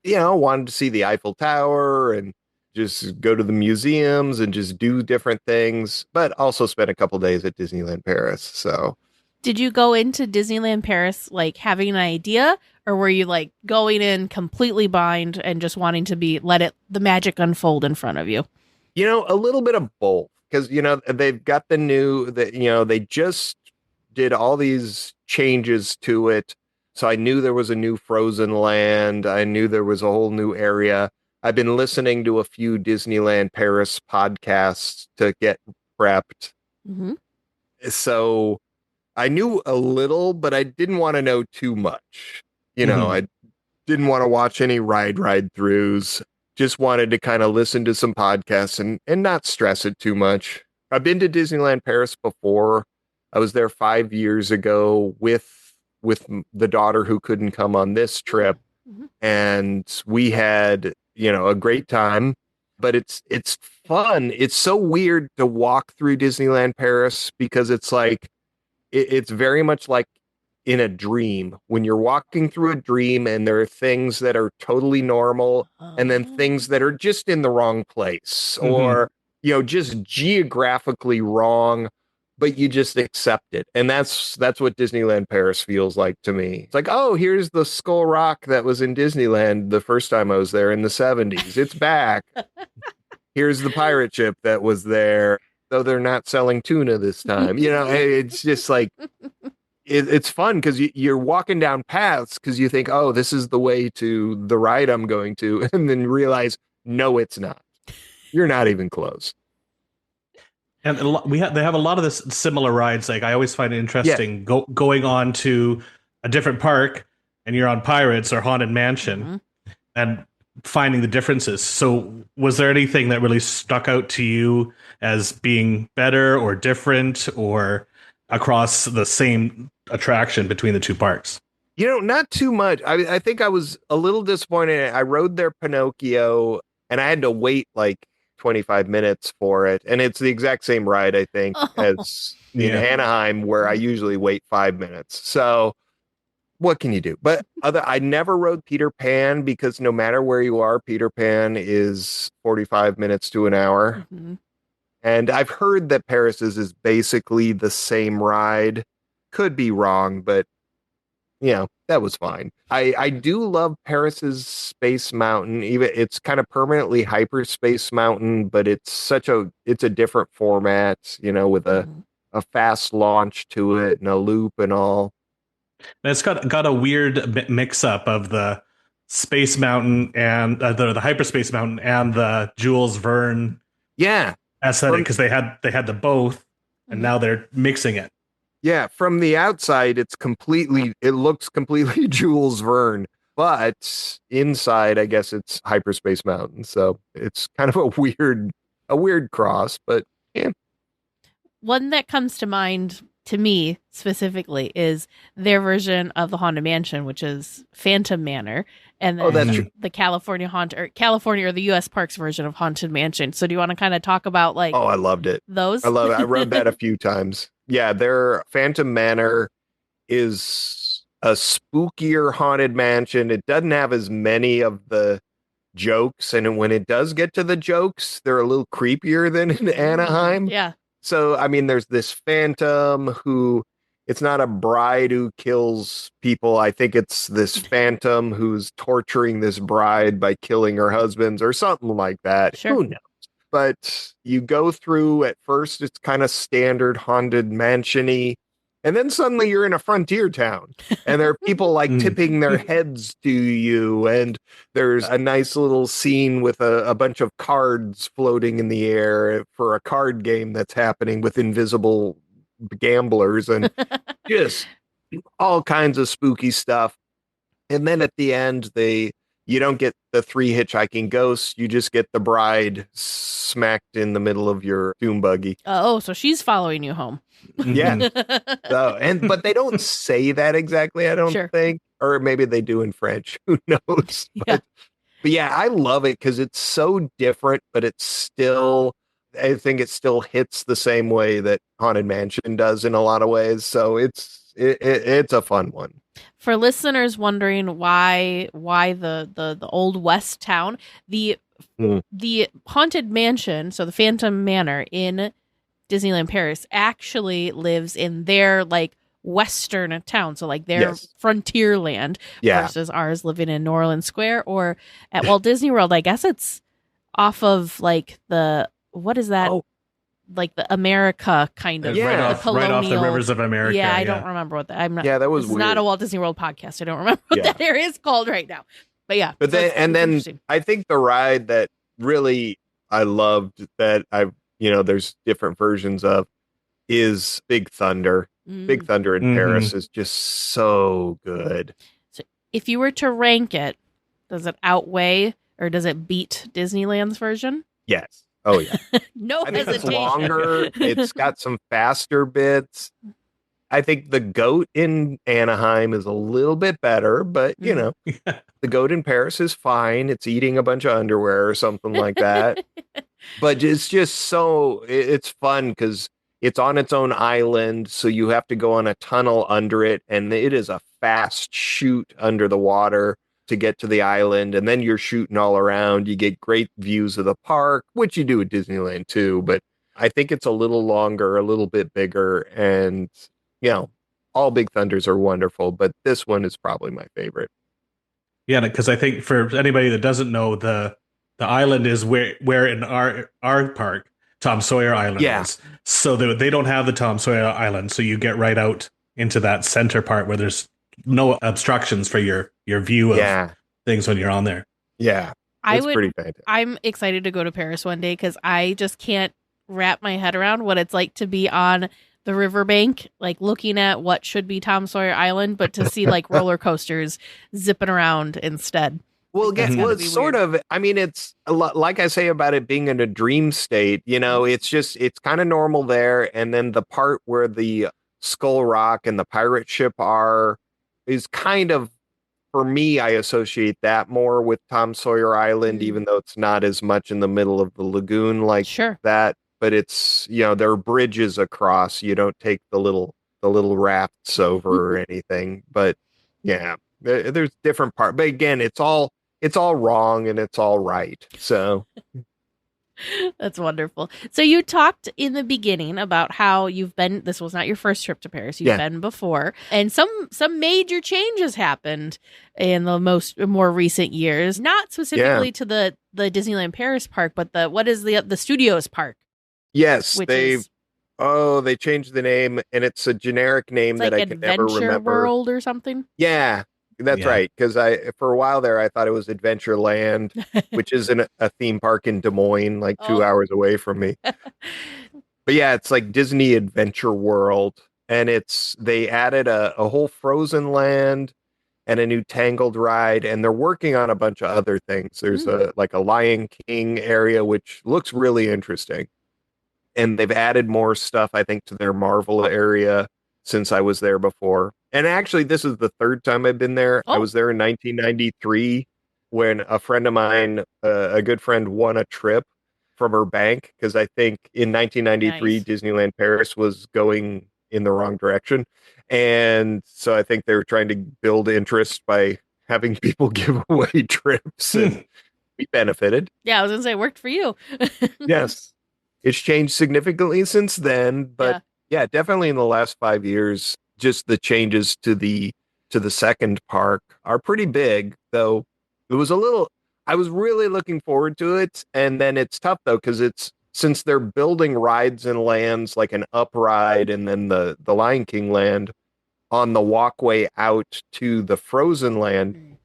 wanted to see the Eiffel Tower and just go to the museums and just do different things, but also spend a couple days at Disneyland Paris. So, did you go into Disneyland Paris like having an idea, or were you like going in completely blind and just wanting to let the magic unfold in front of you? A little bit of both. Because, they've got they just did all these changes to it. So I knew there was a new Frozen Land. I knew there was a whole new area. I've been listening to a few Disneyland Paris podcasts to get prepped. So I knew a little, but I didn't want to know too much. I didn't want to watch any ride throughs. Just wanted to kind of listen to some podcasts and not stress it too much. I've been to Disneyland Paris before. I was there 5 years ago with the daughter who couldn't come on this trip. And we had, a great time, but it's fun. It's so weird to walk through Disneyland Paris because it's like, it's very much like in a dream when you're walking through a dream and there are things that are totally normal and then things that are just in the wrong place or, just geographically wrong, but you just accept it. And that's what Disneyland Paris feels like to me. It's like, oh, here's the Skull Rock that was in Disneyland the first time I was there in the 70s. It's back. Here's the pirate ship that was there, though they're not selling tuna this time. It's just like, it's fun because you're walking down paths because you think, oh, this is the way to the ride I'm going to. And then you realize, no, it's not. You're not even close. And they have a lot of this similar rides. Like I always find it interesting going on to a different park and you're on Pirates or Haunted Mansion and finding the differences. So was there anything that really stuck out to you as being better or different or across the same attraction between the two parks? Not too much. I think I was a little disappointed. I rode their Pinocchio and I had to wait like 25 minutes for it. And it's the exact same ride, I think, as in Anaheim, where I usually wait 5 minutes. So what can you do? But I never rode Peter Pan because no matter where you are, Peter Pan is 45 minutes to an hour. And I've heard that Paris's is basically the same ride. Could be wrong, but that was fine. I do love Paris's Space Mountain. Even it's kind of permanently Hyperspace Mountain, but it's a different format, with a fast launch to it and a loop and all. And it's got a weird mix up of the Space Mountain and the Hyperspace Mountain and the Jules Verne aesthetic because they had the both and now they're mixing it. Yeah, from the outside, it looks completely Jules Verne, but inside, I guess it's Hyperspace Mountain. So it's kind of a weird cross, but yeah. One that comes to mind to me specifically is their version of the Haunted Mansion, which is Phantom Manor, and then the California or the U.S. Parks version of Haunted Mansion. So do you want to kind of talk about like? Oh, I loved it. Those? I love it. I rode that a few times. Yeah, their Phantom Manor is a spookier Haunted Mansion. It doesn't have as many of the jokes, and when it does get to the jokes, they're a little creepier than in Anaheim. Yeah. So, I mean, there's this phantom who, it's not a bride who kills people. I think it's this phantom who's torturing this bride by killing her husbands or something like that. Sure. Who knows? But you go through, at first, it's kind of standard Haunted Mansion-y. And then suddenly you're in a frontier town and there are people like tipping their heads to you. And there's a nice little scene with a bunch of cards floating in the air for a card game that's happening with invisible gamblers and just all kinds of spooky stuff. And then at the end, you don't get the 3 hitchhiking ghosts. You just get the bride smacked in the middle of your doom buggy. Oh, so she's following you home. Yeah. But they don't say that exactly, I don't think. Or maybe they do in French. Who knows? But yeah, I love it because it's so different, but it's still, I think it still hits the same way that Haunted Mansion does in a lot of ways. So it's a fun one. For listeners wondering why the Old West town, the Haunted Mansion, so the Phantom Manor in Disneyland Paris actually lives in their like western town, so like their frontier land versus ours living in New Orleans Square or at Walt Disney World. I guess it's off of like what is that? Like the America kind of right off the rivers of America. Yeah, I don't remember what that. I'm not. Yeah, that was weird. Not a Walt Disney World podcast. I don't remember what that area is called right now. But yeah, but then I think the ride that really I loved that there's different versions of is Big Thunder. Big Thunder in Mhm. Paris is just so good. So if you were to rank it, does it outweigh or does it beat Disneyland's version? Yes. Oh yeah. No I think it's hesitation. longer. It's got some faster bits. I think the goat in Anaheim is a little bit better, but you know, the goat in Paris is fine. It's eating a bunch of underwear or something like that. But it's just so it's fun because it's on its own island, so you have to go on a tunnel under it, and it is a fast shoot under the water to get to the island, and then you're shooting all around. You get great views of the park, which you do at Disneyland too, but I think it's a little longer, a little bit bigger, and you know, all Big Thunders are wonderful, but this one is probably my favorite. Yeah, because I think for anybody that doesn't know, the island is where in our park Tom Sawyer Island is. So they don't have the Tom Sawyer Island, so you get right out into that center part where there's no obstructions for your view of things when you're on there. Yeah, it's pretty fantastic. I'm excited to go to Paris one day because I just can't wrap my head around what it's like to be on the riverbank, like looking at what should be Tom Sawyer Island, but to see like roller coasters zipping around instead. Well, it's sort of, I mean, it's a lot, like I say about it being in a dream state, you know, it's kind of normal there. And then the part where the Skull Rock and the pirate ship is kind of, for me, I associate that more with Tom Sawyer Island, even though it's not as much in the middle of the lagoon like that. But it's, you know, there are bridges across. You don't take the little rafts over or anything. But yeah, there's different parts. But again, it's all wrong and it's all right. So that's wonderful. So you talked in the beginning about how you've been, this was not your first trip to Paris. You've been before, and some major changes happened in the more recent years, not specifically to the Disneyland Paris park, but the Studios park. Yes, they changed the name, and it's a generic name that I can never remember. Adventure World or something? Yeah, that's right. Because for a while there, I thought it was Adventureland, which is a theme park in Des Moines, like 2 hours away from me. But yeah, it's like Disney Adventure World, and they added a whole Frozen Land and a new Tangled ride, and they're working on a bunch of other things. There's a Lion King area, which looks really interesting. And they've added more stuff, I think, to their Marvel area since I was there before. And actually, this is the third time I've been there. I was there in 1993 when a friend of mine, a good friend, won a trip from her bank. Because I think in 1993, Disneyland Paris was going in the wrong direction. And so I think they were trying to build interest by having people give away trips. And we benefited. Yeah, I was going to say, it worked for you. Yes. It's changed significantly since then, but yeah, definitely in the last 5 years, just the changes to the second park are pretty big, though. I was really looking forward to it. And then it's tough though, because since they're building rides and lands like an Up ride and then the Lion King land on the walkway out to the Frozen Land,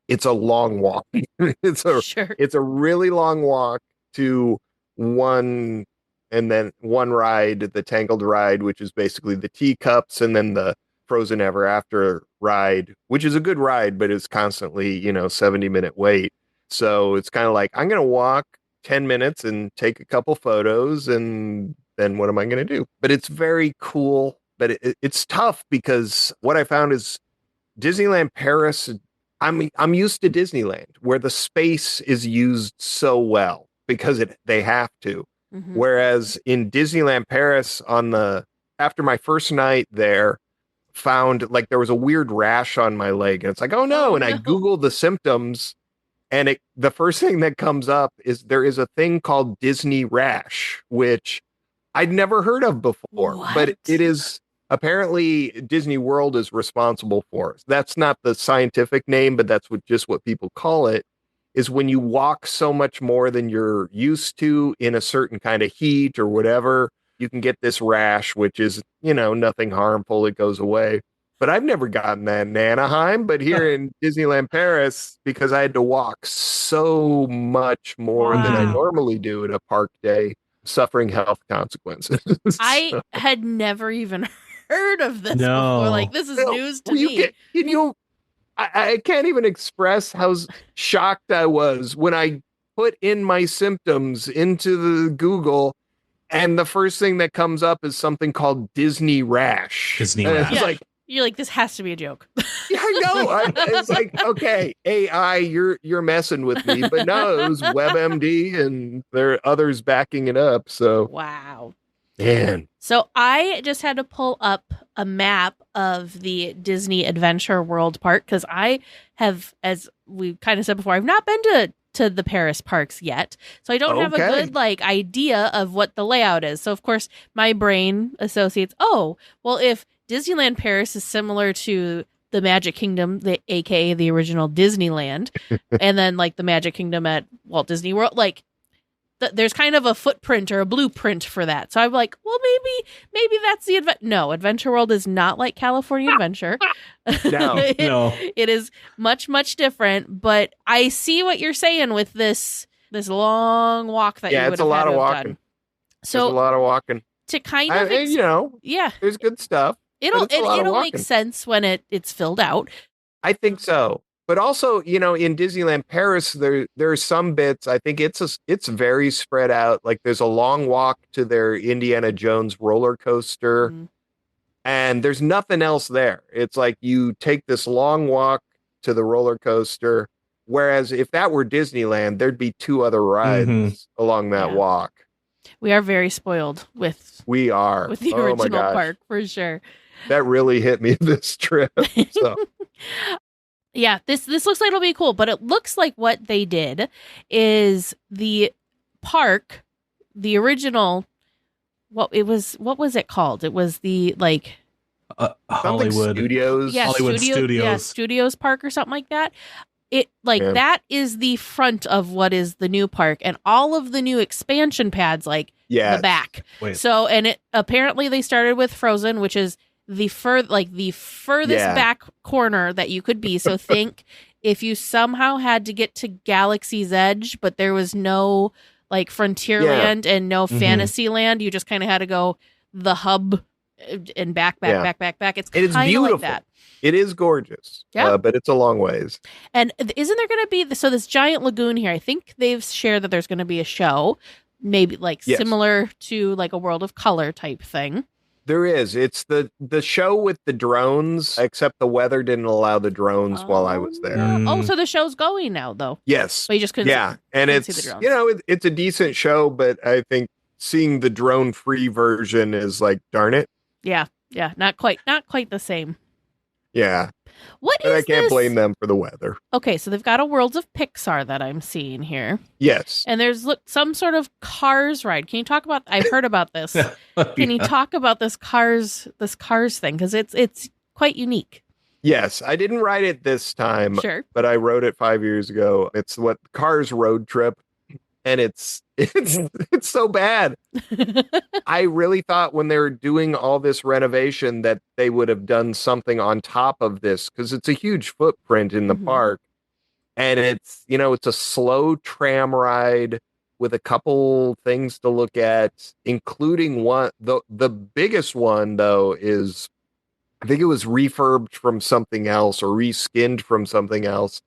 it's a long walk. It's a really long walk to one ride, the Tangled ride, which is basically the teacups, and then the Frozen Ever After ride, which is a good ride, but it's constantly, 70-minute wait. So it's kind of like, I'm going to walk 10 minutes and take a couple photos, and then what am I going to do? But it's very cool, but it's tough because what I found is Disneyland Paris, I'm used to Disneyland where the space is used so well because they have to. Mm-hmm. Whereas in Disneyland Paris after my first night there, found like there was a weird rash on my leg, and it's like, oh no. And I Googled the symptoms, and the first thing that comes up is there is a thing called Disney rash, which I'd never heard of before. What? But it is apparently Disney World is responsible for it. That's not the scientific name, but that's what people call it, is when you walk so much more than you're used to in a certain kind of heat or whatever, you can get this rash, which is, nothing harmful. It goes away. But I've never gotten that in Anaheim, but here in Disneyland Paris, because I had to walk so much more than I normally do at a park day, suffering health consequences. I had never even heard of this No. before. Like, this is news to me. I can't even express how shocked I was when I put in my symptoms into the Google, and the first thing that comes up is something called Disney rash. Disney And rash. it's Yeah. like, You're like, this has to be a joke. yeah, I know. It's like, okay, AI, you're messing with me, but no, it was WebMD, and there are others backing it up. So, Wow. man, So I just had to pull up a map of the Disney Adventure World Park because I have, as we kind of said before, I've not been to the Paris parks yet. So I don't have a good idea of what the layout is. So of course my brain associates, oh, well, if Disneyland Paris is similar to the Magic Kingdom, aka the original Disneyland, and then like the Magic Kingdom at Walt Disney World, like there's kind of a footprint or a blueprint for that. So I'm like, well, maybe that's the No, Adventure World is not like California Adventure. No. No. It is much, much different. But I see what you're saying with this long walk that you would it's a lot of walking. done. So there's a lot of walking. to kind of, yeah, there's good stuff. it'll walking. make sense when it's filled out. I think so. But also, in Disneyland Paris, there are some bits. I think it's very spread out. Like there's a long walk to their Indiana Jones roller coaster, and there's nothing else there. It's like you take this long walk to the roller coaster. Whereas if that were Disneyland, there'd be 2 other rides along that walk. We are very spoiled with the original park for sure. That really hit me this trip. So. Yeah, this looks like it'll be cool, but it looks like what they did is the park, the original. What was it called? It was the Hollywood Studios. Yeah, Hollywood Studios. Yeah, Studios Park or something like that. It that is the front of what is the new park, and all of the new expansion pads the back. Wait. So, and it apparently they started with Frozen, which is the furthest back corner that you could be. So think if you somehow had to get to Galaxy's Edge, but there was no Frontierland and no Fantasyland, you just kind of had to go the hub and back. It's kind of like that. It is gorgeous. Yeah. But it's a long ways. And isn't there going to be this giant lagoon here? I think they've shared that there's going to be a show, maybe similar to a World of Color type thing. There is. It's the show with the drones, except the weather didn't allow the drones while I was there. Oh, so the show's going now, though. Yes. But you just couldn't see the drones. It's a decent show, but I think seeing the drone-free version is darn it. Yeah. Not quite the same. Yeah. But I can't blame them for the weather. Okay, so they've got a Worlds of Pixar that I'm seeing here. Yes. And there's some sort of Cars ride. Can you talk about I've heard about this. Can you talk about this Cars thing? Because it's quite unique. Yes. I didn't ride it this time. Sure. But I rode it 5 years ago. It's what Cars Road Trip. And it's so bad. I really thought when they were doing all this renovation that they would have done something on top of this, because it's a huge footprint in the park. And it's a slow tram ride with a couple things to look at, including the biggest one though is, I think it was refurbed from something else or reskinned from something else.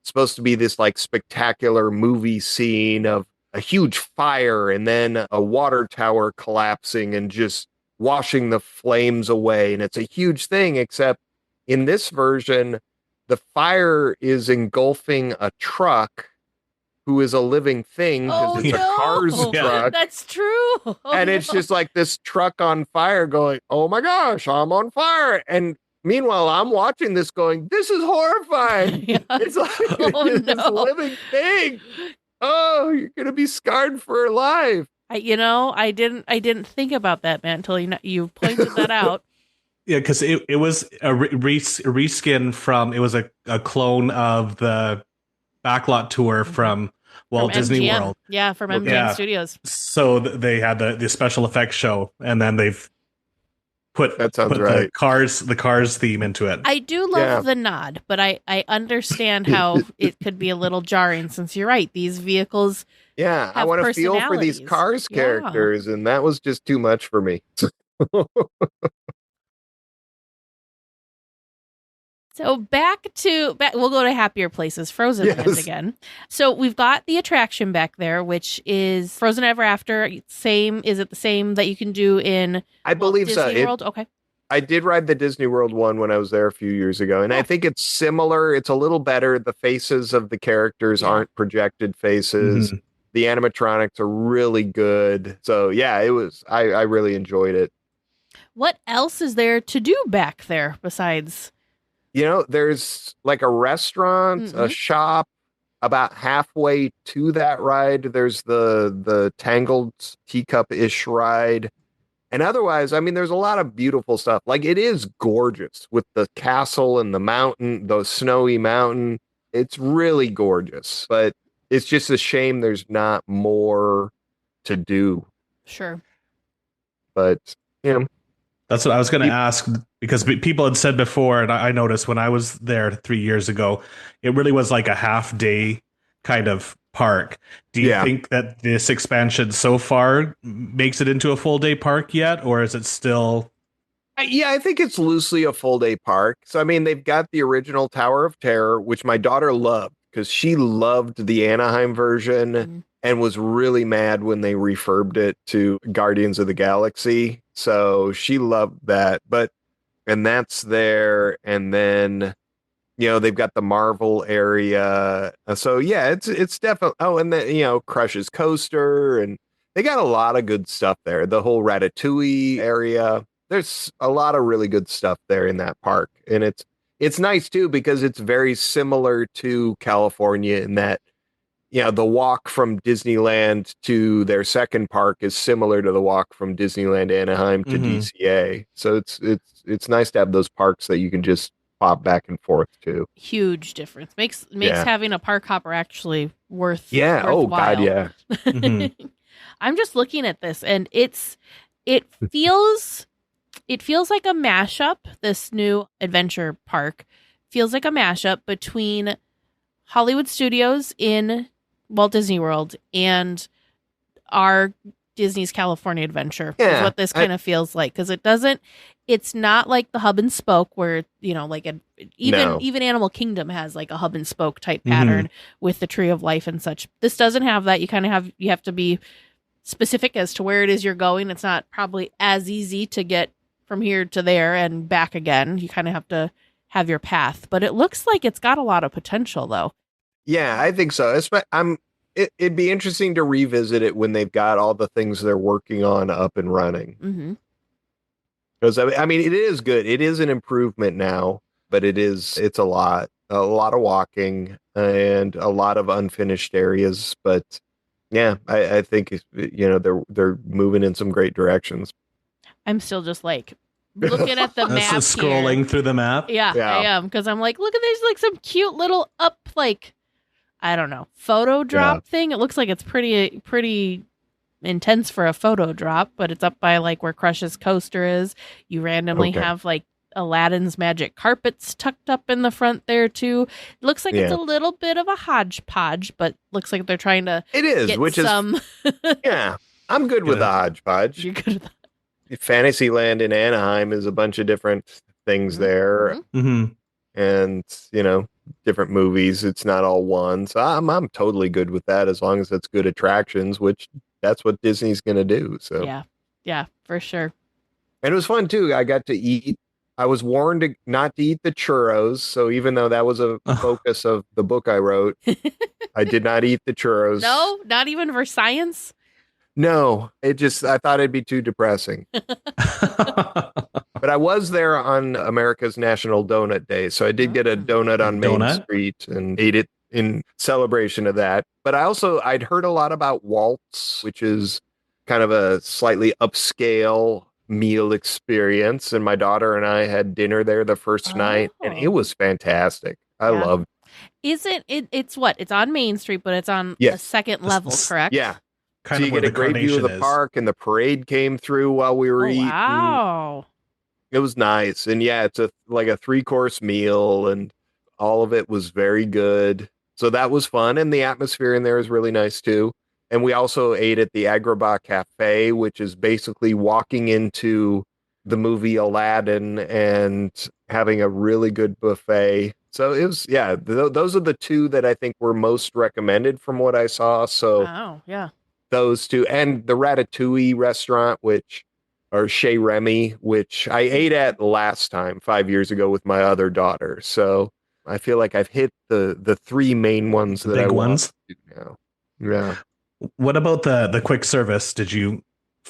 Supposed to be this spectacular movie scene of a huge fire and then a water tower collapsing and just washing the flames away. And it's a huge thing, except in this version, the fire is engulfing a truck who is a living thing because it's a Cars truck. That's true. And it's just this truck on fire going, oh my gosh, I'm on fire. And meanwhile, I'm watching this going, this is horrifying. Yeah. It's this living thing. Oh, you're going to be scarred for life. I didn't think about that, man, until you pointed that out. Yeah, because it was a reskin from, it was a clone of the backlot tour from Walt Disney World. Yeah, from MGM Studios. So they had the special effects show, and then they've put right. the cars theme into it. I do love the nod, but I understand how it could be a little jarring, since you're right, these vehicles I want to feel for these Cars characters, and that was just too much for me. So we'll go to happier places, Frozen Land again. So we've got the attraction back there, which is Frozen Ever After. Is it the same that you can do in I believe Disney so. World? Okay. I did ride the Disney World one when I was there a few years ago, and I think it's similar. It's a little better. The faces of the characters aren't projected faces. Mm-hmm. The animatronics are really good. So yeah, it was. I really enjoyed it. What else is there to do back there besides? There's like a restaurant, a shop. About halfway to that ride, there's the Tangled Teacup-ish ride. And otherwise, I mean, there's a lot of beautiful stuff. Like, it is gorgeous with the castle and the mountain, the snowy mountain. It's really gorgeous, but it's just a shame there's not more to do. Sure. But, That's what I was going to ask, because people had said before, and I noticed when I was there 3 years ago, it really was like a half day kind of park. Do you think that this expansion so far makes it into a full day park yet, or is it still? Yeah, I think it's loosely a full day park. So, I mean, they've got the original Tower of Terror, which my daughter loved because she loved the Anaheim version and was really mad when they refurbed it to Guardians of the Galaxy. So she loved that. And that's there. And then, they've got the Marvel area. So yeah, it's definitely, and then, Crush's Coaster, and they got a lot of good stuff there. The whole Ratatouille area. There's a lot of really good stuff there in that park. And it's nice too, because it's very similar to California in that, the walk from Disneyland to their second park is similar to the walk from Disneyland Anaheim to DCA. So it's nice to have those parks that you can just pop back and forth to. Huge difference. Makes having a park hopper actually worthwhile. Oh God, yeah. I'm just looking at this, and it feels like a mashup. This new adventure park feels like a mashup between Hollywood Studios in Walt Disney World and our Disney's California Adventure is what this kind of feels like, because it's not like the hub and spoke where, even Animal Kingdom has like a hub and spoke type pattern with the Tree of Life and such. This doesn't have that. You have to be specific as to where it is you're going. It's not probably as easy to get from here to there and back again. You kind of have to have your path, but it looks like it's got a lot of potential though. Yeah, I think so. It'd be interesting to revisit it when they've got all the things they're working on up and running. Because I mean, it is good. It is an improvement now, but it's a lot of walking and a lot of unfinished areas. But yeah, I think they're moving in some great directions. I'm still just like looking at the map, scrolling through the map. Yeah, I am, because I'm like, look at there's like some cute little I don't know, photo drop thing. It looks like it's pretty intense for a photo drop, but it's up by like where Crush's Coaster is. You randomly have like Aladdin's magic carpets tucked up in the front there too. It looks like it's a little bit of a hodgepodge, but looks like they're trying to. It is, get which some... is yeah. I'm good with the hodgepodge. You're good with that. Fantasyland in Anaheim is a bunch of different things there, and different movies. It's not all one, so I'm totally good with that as long as it's good attractions, which that's what Disney's going to do. So yeah, for sure. And it was fun too. I got to eat. I was warned not to eat the churros, so even though that was a focus of the book I wrote, I did not eat the churros. No, not even for science. No, I thought it'd be too depressing. But I was there on America's National Donut Day, so I did get a donut on Main Street and ate it in celebration of that. But I'd heard a lot about Waltz, which is kind of a slightly upscale meal experience. And my daughter and I had dinner there the first night, and it was fantastic. I loved it. Is it? It's what? It's on Main Street, but it's on the second level, correct? Yeah. Kind so of you get a great view of the park, and the parade came through while we were eating. Wow. It was nice. And yeah, it's like a 3-course meal, and all of it was very good. So that was fun. And the atmosphere in there is really nice too. And we also ate at the Agrabah Cafe, which is basically walking into the movie Aladdin and having a really good buffet. So it was, yeah, those are the two that I think were most recommended from what I saw. So Oh, yeah. those two, and the Ratatouille restaurant, or Chez Remy, which I ate at last time 5 years ago with my other daughter. So I feel like I've hit the three main ones that Big I want ones. to do now. Yeah. What about the quick service? Did you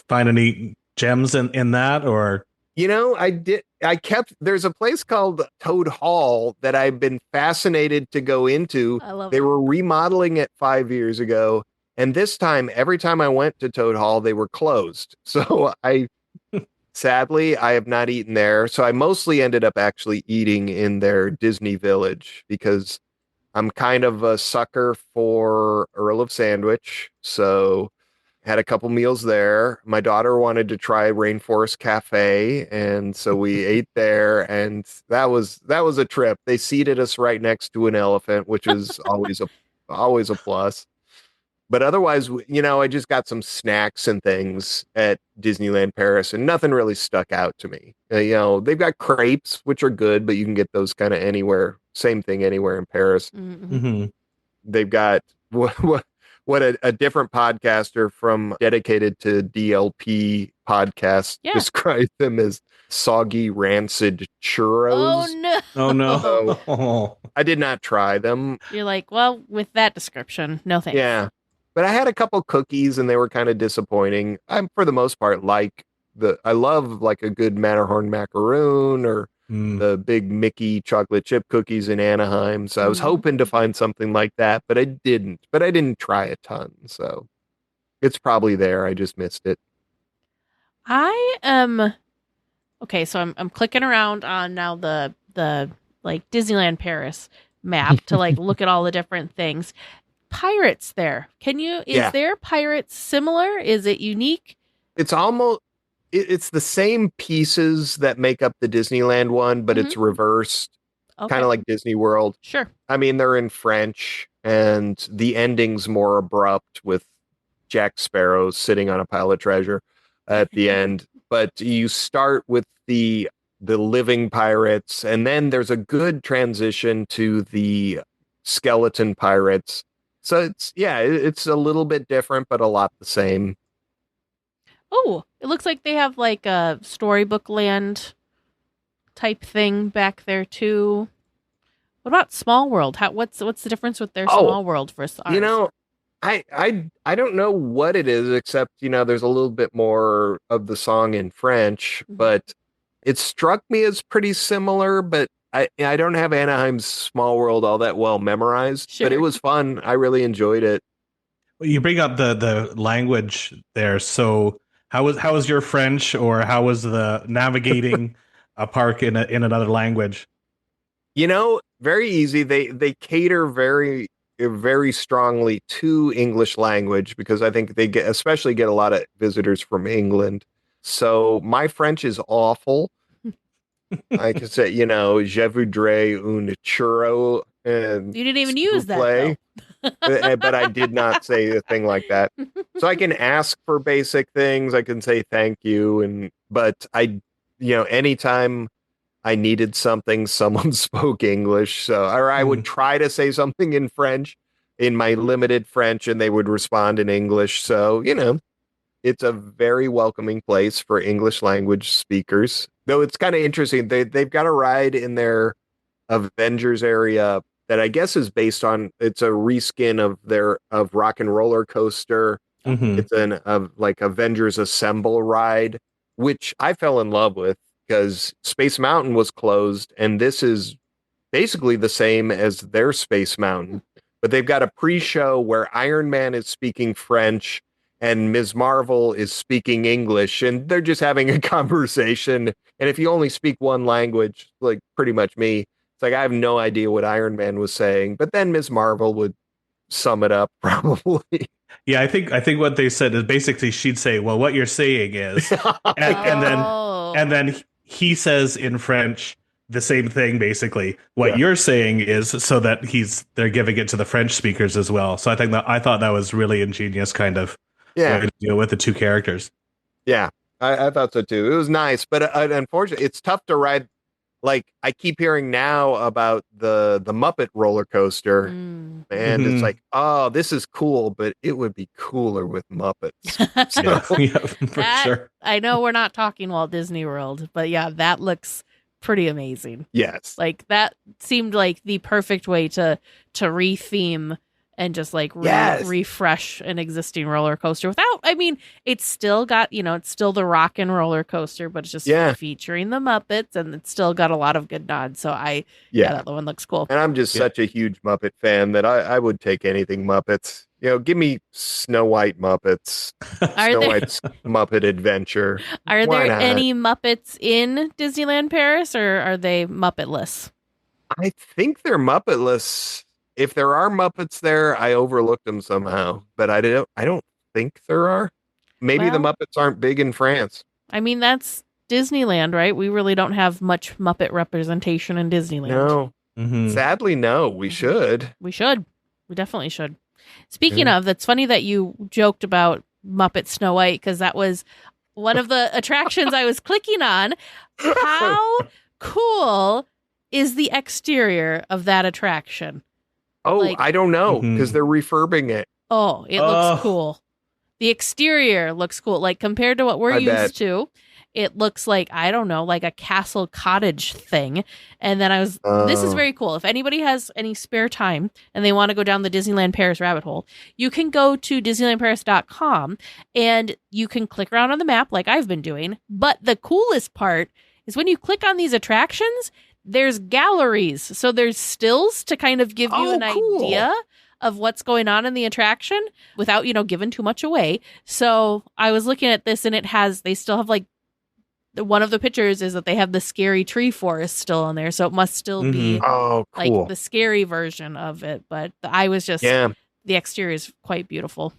find any gems in that, or? There's a place called Toad Hall that I've been fascinated to go into. I love They it. were remodeling it 5 years ago. And this time, every time I went to Toad Hall, they were closed. So sadly, I have not eaten there. So I mostly ended up actually eating in their Disney Village because I'm kind of a sucker for Earl of Sandwich. So had a couple meals there. My daughter wanted to try Rainforest Cafe, and so we ate there, and that was a trip. They seated us right next to an elephant, which is always a plus. But otherwise, I just got some snacks and things at Disneyland Paris, and nothing really stuck out to me. They've got crepes, which are good, but you can get those kind of anywhere. Same thing anywhere in Paris. Mm-hmm. Mm-hmm. They've got what a different podcaster from dedicated to DLP podcast described them as soggy, rancid churros. Oh, no. Oh, no. So, I did not try them. You're like, well, with that description, no thanks. Yeah. But I had a couple cookies and they were kind of disappointing. I'm, for the most part, I love like a good Matterhorn macaroon or the big Mickey chocolate chip cookies in Anaheim. So I was hoping to find something like that, but I didn't. But I didn't try a ton. So it's probably there. I just missed it. I am okay. So I'm clicking around on now the like Disneyland Paris map to like look at all the different things. Pirates there. Is there Pirates similar? Is it unique? It's almost. It's the same pieces that make up the Disneyland one, but it's reversed, kind of like Disney World. Sure. I mean, they're in French, and the ending's more abrupt with Jack Sparrow sitting on a pile of treasure at the end. But you start with the living pirates, and then there's a good transition to the skeleton pirates. So it's a little bit different, but a lot the same. Oh, it looks like they have like a Storybook Land type thing back there too. What about Small World? What's the difference with their Small World versus ours? I don't know what it is, except there's a little bit more of the song in French, but it struck me as pretty similar. But I don't have Anaheim's Small World all that well memorized, but it was fun. I really enjoyed it. Well, you bring up the language there, so. How was your French, or how was the navigating a park in another language? Very easy. They cater very, very strongly to English language because I think they especially get a lot of visitors from England. So my French is awful. I can say, je voudrais un churro. And you didn't even use that. But I did not say a thing like that. So I can ask for basic things. I can say thank you. But anytime I needed something, someone spoke English. Or I would try to say something in French, in my limited French, and they would respond in English. So, it's a very welcoming place for English language speakers. Though it's kind of interesting. They've got a ride in their Avengers area that I guess is based on, it's a reskin of Rock and Roller Coaster. It's like Avengers Assemble ride, which I fell in love with because Space Mountain was closed, and this is basically the same as their Space Mountain. But they've got a pre-show where Iron Man is speaking French and Ms. Marvel is speaking English, and they're just having a conversation. And if you only speak one language, like pretty much me, it's like I have no idea what Iron Man was saying, but then Ms. Marvel would sum it up probably. Yeah, I think what they said is basically she'd say, "Well, what you're saying is," and then he says in French the same thing. Basically, what you're saying is, so that they're giving it to the French speakers as well. So I thought that was really ingenious, kind of way to deal with the two characters. Yeah. I thought so too. It was nice, but unfortunately, it's tough to ride. Like I keep hearing now about the Muppet roller coaster, and it's like, oh, this is cool, but it would be cooler with Muppets. For sure. I know we're not talking Walt Disney World, but yeah, that looks pretty amazing. Yes, like that seemed like the perfect way to re-theme and just like refresh an existing roller coaster without, I mean, it's still got, it's still the Rockin' roller coaster, but it's just featuring the Muppets, and it's still got a lot of good nods. So that one looks cool. And I'm just such a huge Muppet fan that I would take anything Muppets. Give me Snow White Muppets, White's Muppet Adventure. Are there any Muppets in Disneyland Paris, or are they Muppetless? I think they're Muppetless. If there are Muppets there, I overlooked them somehow, but I don't think there are. Maybe the Muppets aren't big in France. I mean, that's Disneyland, right? We really don't have much Muppet representation in Disneyland. No. Sadly, no. We should. We definitely should. Speaking of, that's funny that you joked about Muppet Snow White, because that was one of the attractions I was clicking on. How cool is the exterior of that attraction? Oh, I don't know, because they're refurbing it. Oh, it looks cool. The exterior looks cool. Like, compared to what we're used to, it looks like, I don't know, like a castle cottage thing. And then this is very cool. If anybody has any spare time and they want to go down the Disneyland Paris rabbit hole, you can go to DisneylandParis.com and you can click around on the map like I've been doing. But the coolest part is when you click on these attractions, there's galleries. So there's stills to kind of give you an idea of what's going on in the attraction without, giving too much away. So I was looking at this, and they still have like, one of the pictures is that they have the scary tree forest still on there. So it must still be like the scary version of it. But I was just, the exterior is quite beautiful.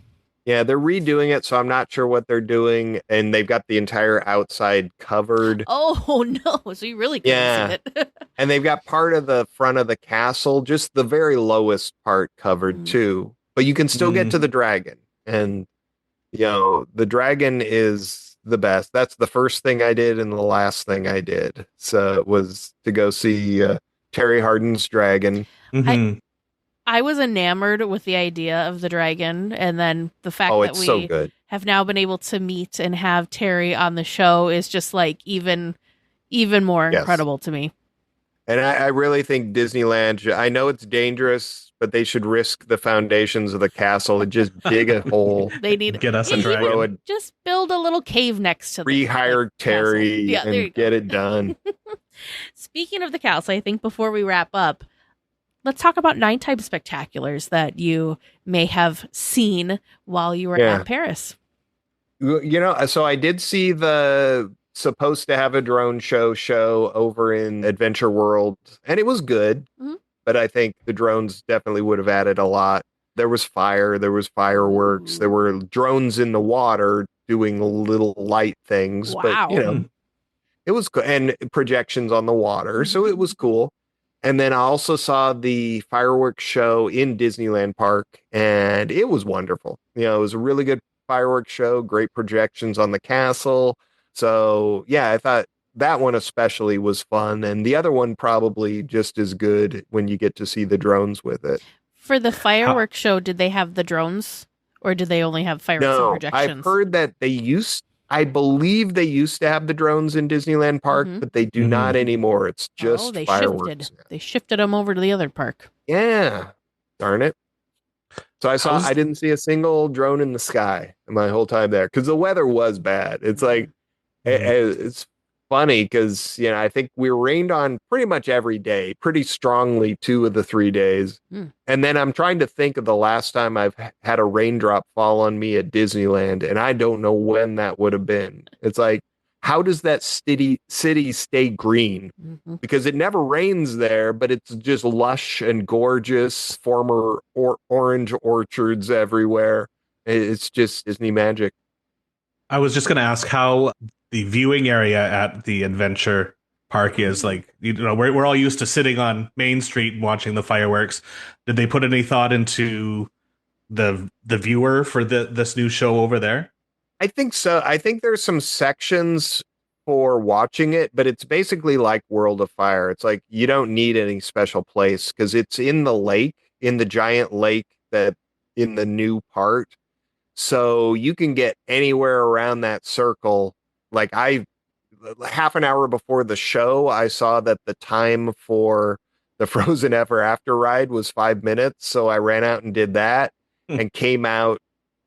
Yeah, they're redoing it, so I'm not sure what they're doing, and they've got the entire outside covered. Oh, no, so you really couldn't see it. And they've got part of the front of the castle, just the very lowest part covered, too. But you can still get to the dragon, and, the dragon is the best. That's the first thing I did and the last thing I did. So it was to go see Terry Hardin's dragon. I was enamored with the idea of the dragon, and then the fact that we have now been able to meet and have Terry on the show is just like even more incredible to me. And I really think Disneyland, I know it's dangerous, but they should risk the foundations of the castle and just dig a hole. They need get us a dragon. Just build a little cave next to the rehire Terry and get it done. Speaking of the castle, I think before we wrap up, let's talk about nighttime spectaculars that you may have seen while you were at Paris. So I did see the supposed to have a drone show over in Adventure World, and it was good, but I think the drones definitely would have added a lot. There was fire, there was fireworks, there were drones in the water doing little light things, but it was cool, and projections on the water, so it was cool. And then I also saw the fireworks show in Disneyland Park, and it was wonderful. It was a really good fireworks show, great projections on the castle. So, I thought that one especially was fun. And the other one probably just as good when you get to see the drones with it. For the fireworks show, did they have the drones, or did they only have fireworks and projections? I've heard that I believe they used to have the drones in Disneyland Park, but they do not anymore. It's just fireworks. They shifted them over to the other park. Yeah. Darn it. So I didn't see a single drone in the sky my whole time there because the weather was bad. It's like, it's funny because, I think we were rained on pretty much every day, pretty strongly 2 of the 3 days. And then I'm trying to think of the last time I've had a raindrop fall on me at Disneyland, and I don't know when that would have been. It's like, how does that city stay green? Because it never rains there, but it's just lush and gorgeous, former orange orchards everywhere. It's just Disney magic. I was just going to ask how the viewing area at the adventure park is. Like, we're all used to sitting on Main Street and watching the fireworks. Did they put any thought into the viewer for this new show over there? I think so. I think there's some sections for watching it, but it's basically like World of Fire. It's like you don't need any special place because it's in the lake, in the giant lake that in the new part. So you can get anywhere around that circle. Like half an hour before the show, I saw that the time for the Frozen Ever After ride was 5 minutes. So I ran out and did that and came out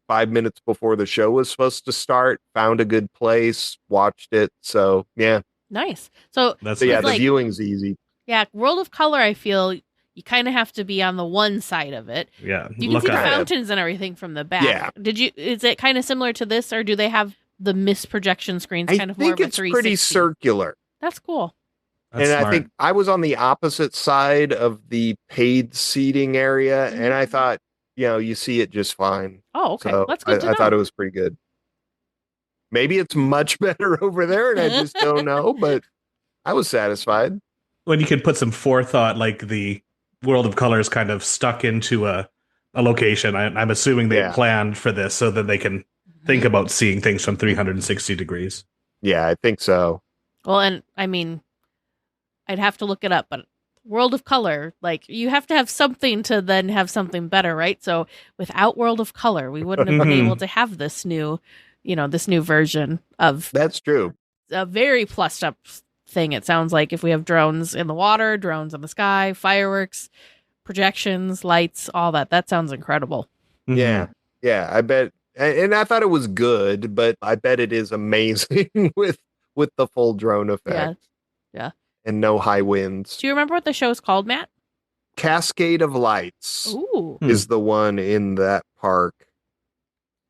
5 minutes before the show was supposed to start, found a good place, watched it. So yeah. Nice. So yeah, the viewing's easy. Yeah, World of Color, I feel you kind of have to be on the one side of it. Yeah. You can see the fountains and everything from the back. Yeah. Is it kind of similar to this, or do they have the missed projection screens kind of more of a 360? I think it's pretty circular. That's cool. That's smart. I think I was on the opposite side of the paid seating area, and I thought, you see it just fine. Oh, okay. So That's good to know. I thought it was pretty good. Maybe it's much better over there, and I just don't know, but I was satisfied. When you could put some forethought, like the World of Color is kind of stuck into a location. I'm assuming they planned for this so that they can think about seeing things from 360 degrees. Yeah, I think so. Well, and I mean, I'd have to look it up, but World of Color, like, you have to have something to then have something better, right? So without World of Color, we wouldn't have been able to have this new, this new version of. That's true. A very plussed up thing. It sounds like if we have drones in the water, drones in the sky, fireworks, projections, lights, all that. That sounds incredible. Yeah. Yeah. I bet. And I thought it was good, but I bet it is amazing with the full drone effect. Yeah. And no high winds. Do you remember what the show's called, Matt? Cascade of Lights. Ooh. Is the one in that park.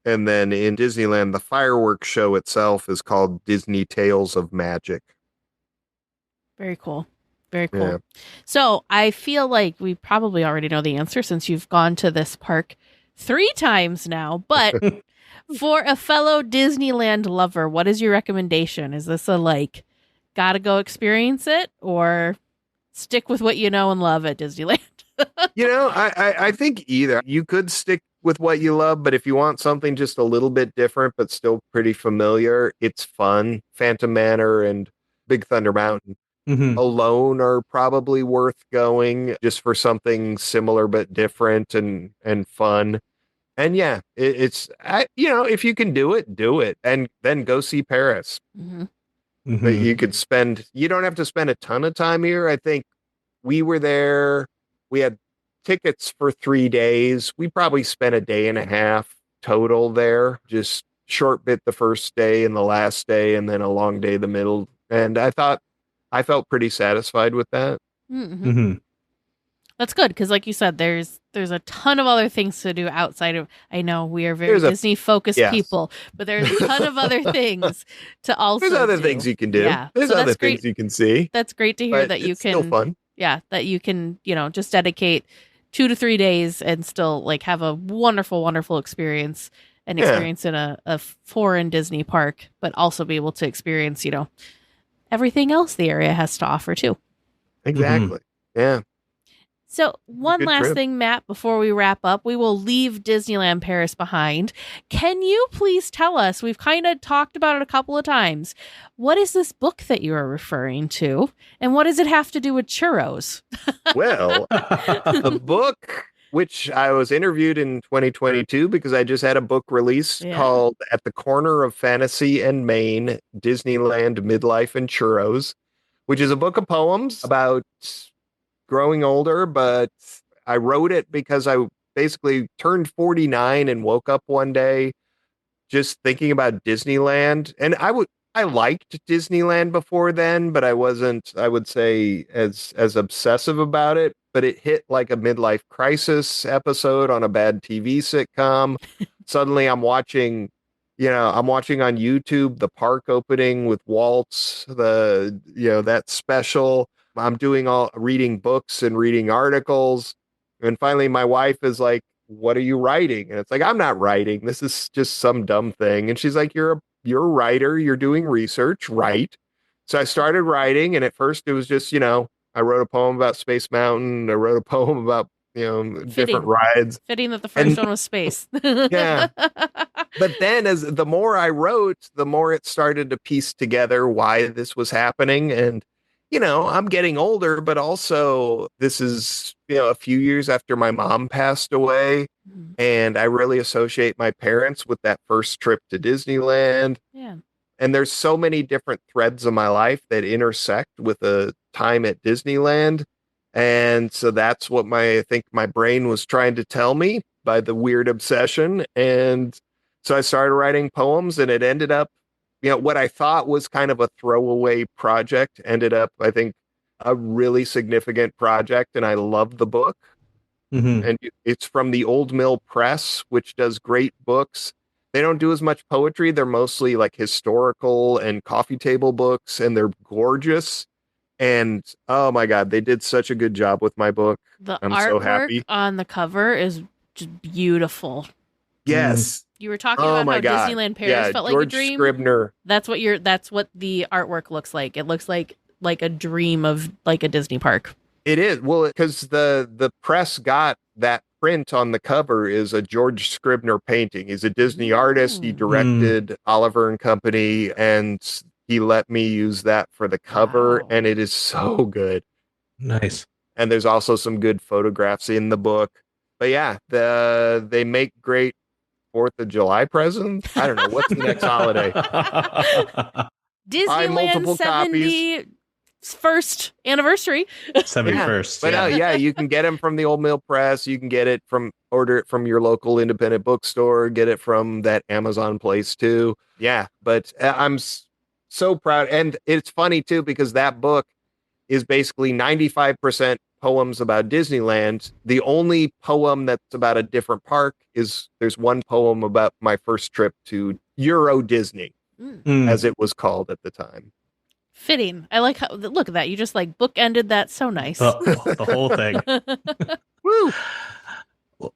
And then in Disneyland, the fireworks show itself is called Disney Tales of Magic. Very cool. Very cool. Yeah. So I feel like we probably already know the answer since you've gone to this park 3 times now. But for a fellow Disneyland lover, what is your recommendation? Is this a gotta go experience it, or stick with what you know and love at Disneyland? I think either. You could stick with what you love, but if you want something just a little bit different but still pretty familiar, it's fun. Phantom Manor and Big Thunder Mountain alone are probably worth going just for something similar but different and fun. And yeah, if you can do it, and then go see Paris. But you don't have to spend a ton of time here. I think we were there, we had tickets for 3 days. We probably spent a day and a half total there, just short bit the first day and the last day, and then a long day the middle. And I felt pretty satisfied with that. That's good, because like you said, there's a ton of other things to do outside of. I know we are very Disney focused people, but there's a ton of other things to also. There's other do. things you can do. Yeah. There's other things you can see. That's great to hear that you can. Still fun. Yeah, that you can just dedicate 2 to 3 days and still have a wonderful, wonderful experience and experience in a foreign Disney park, but also be able to experience everything else the area has to offer too. Exactly. Yeah. So one last thing, Matt, before we wrap up, we will leave Disneyland Paris behind. Can you please tell us, we've kind of talked about it a couple of times, what is this book that you are referring to? And what does it have to do with churros? Well, the book, which I was interviewed in 2022 because I just had a book release called At the Corner of Fantasy and Maine, Disneyland Midlife and Churros, which is a book of poems about growing older, but I wrote it because I basically turned 49 and woke up one day just thinking about Disneyland. And I liked Disneyland before then, but I wasn't, I would say, as obsessive about it. But it hit like a midlife crisis episode on a bad TV sitcom. Suddenly I'm watching on YouTube the park opening with Waltz, that special. I'm reading books and reading articles. And finally my wife is like, what are you writing? And it's like, I'm not writing. This is just some dumb thing. And she's like, you're a writer. You're doing research, right? So I started writing. And at first it was just, I wrote a poem about Space Mountain. I wrote a poem about, different rides. Fitting that the first one was space. Yeah. But then as the more I wrote, the more it started to piece together why this was happening. And, I'm getting older, but also this is, a few years after my mom passed away. And I really associate my parents with that first trip to Disneyland. Yeah. And there's so many different threads of my life that intersect with a time at Disneyland. And so that's what I think my brain was trying to tell me by the weird obsession. And so I started writing poems, and it ended up, what I thought was kind of a throwaway project ended up, I think, a really significant project. And I love the book. Mm-hmm. And it's from the Old Mill Press, which does great books. They don't do as much poetry. They're mostly like historical and coffee table books, and they're gorgeous. And oh my God, they did such a good job with my book. The I'm artwork so happy. on the cover is just beautiful. Yes. You were talking about how God. Disneyland Paris felt like George a dream. Scribner. That's what the artwork looks like. It looks like a dream of like a Disney park. It is. Well, because the press got that print on the cover is a George Scribner painting. He's a Disney artist. He directed Oliver and Company, and he let me use that for the cover, and it is so good. Nice. And there's also some good photographs in the book. But yeah, they make great 4th of July presents. I don't know. What's the next holiday? Disneyland 71st anniversary. 71st. But you can get them from the Old Mill Press. You can order it from your local independent bookstore, get it from that Amazon place too. Yeah. But I'm so proud. And it's funny too, because that book is basically 95% poems about Disneyland. The only poem that's about a different park is there's one poem about my first trip to Euro Disney, as it was called at the time. Fitting. I like how, look at that. You just like bookended that so nice. The whole thing. Woo!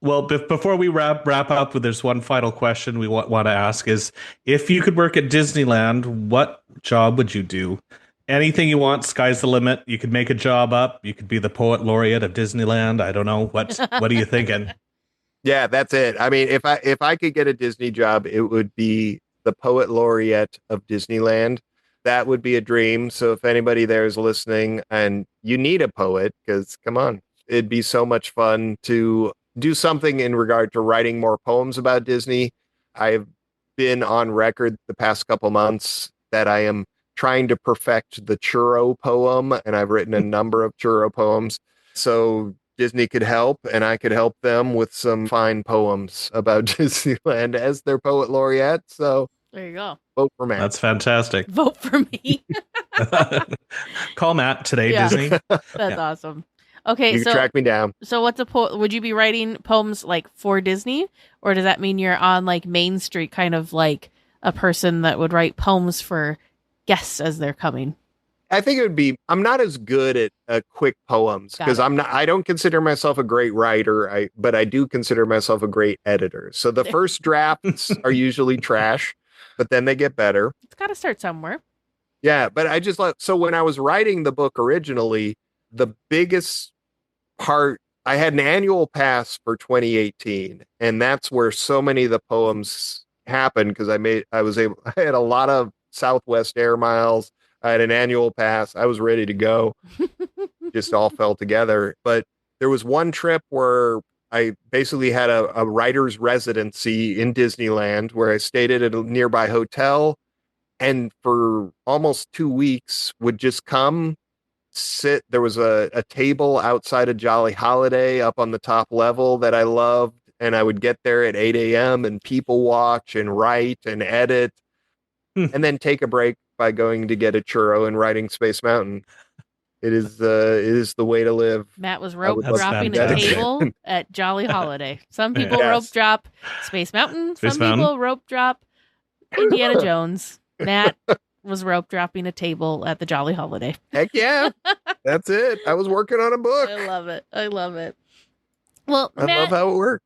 Well, before we wrap up, there's one final question we want to ask is, if you could work at Disneyland, what job would you do? Anything you want, sky's the limit. You could make a job up. You could be the poet laureate of Disneyland. I don't know. What are you thinking? Yeah, that's it. I mean, if I could get a Disney job, it would be the poet laureate of Disneyland. That would be a dream. So if anybody there is listening and you need a poet, because come on, it'd be so much fun to do something in regard to writing more poems about Disney. I've been on record the past couple months that I am trying to perfect the churro poem, and I've written a number of churro poems. So Disney could help, and I could help them with some fine poems about Disneyland as their poet laureate. So there you go. Vote for Matt. That's fantastic. Vote for me. Call Matt today, Disney. That's awesome. Okay, you can track me down. So what's would you be writing poems like for Disney, or does that mean you're on like Main Street, kind of like a person that would write poems for guests as they're coming? I think it would be, I'm not as good at quick poems because I don't consider myself a great writer, but I do consider myself a great editor. So the first drafts are usually trash, but then they get better. It's got to start somewhere. Yeah, but I just so when I was writing the book originally, the biggest part, I had an annual pass for 2018, and that's where so many of the poems happened because I had a lot of Southwest Air miles. I had an annual pass. I was ready to go. Just all fell together. But there was one trip where I basically had a writer's residency in Disneyland where I stayed at a nearby hotel, and for almost 2 weeks would just come sit. There was a table outside of Jolly Holiday up on the top level that I loved. And I would get there at 8 a.m. and people watch and write and edit and then take a break by going to get a churro and riding Space Mountain. It is the way to live. Matt was rope dropping a table at Jolly Holiday. Some people rope drop Space Mountain. Some people rope drop Indiana Jones. Matt was rope dropping a table at the Jolly Holiday. Heck yeah. That's it. I was working on a book. I love it. Well, I Matt, love how it worked.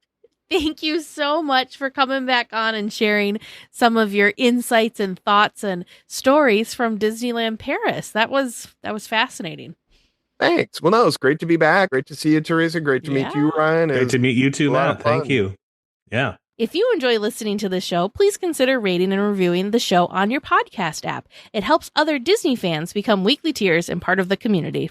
Thank you so much for coming back on and sharing some of your insights and thoughts and stories from Disneyland Paris. That was fascinating. Thanks. Well, no, it was great to be back. Great to see you, Teresa. Great to meet you, Ryan. Great to meet you too, Matt. Thank you. Yeah. If you enjoy listening to the show, please consider rating and reviewing the show on your podcast app. It helps other Disney fans become weekly tiers and part of the community.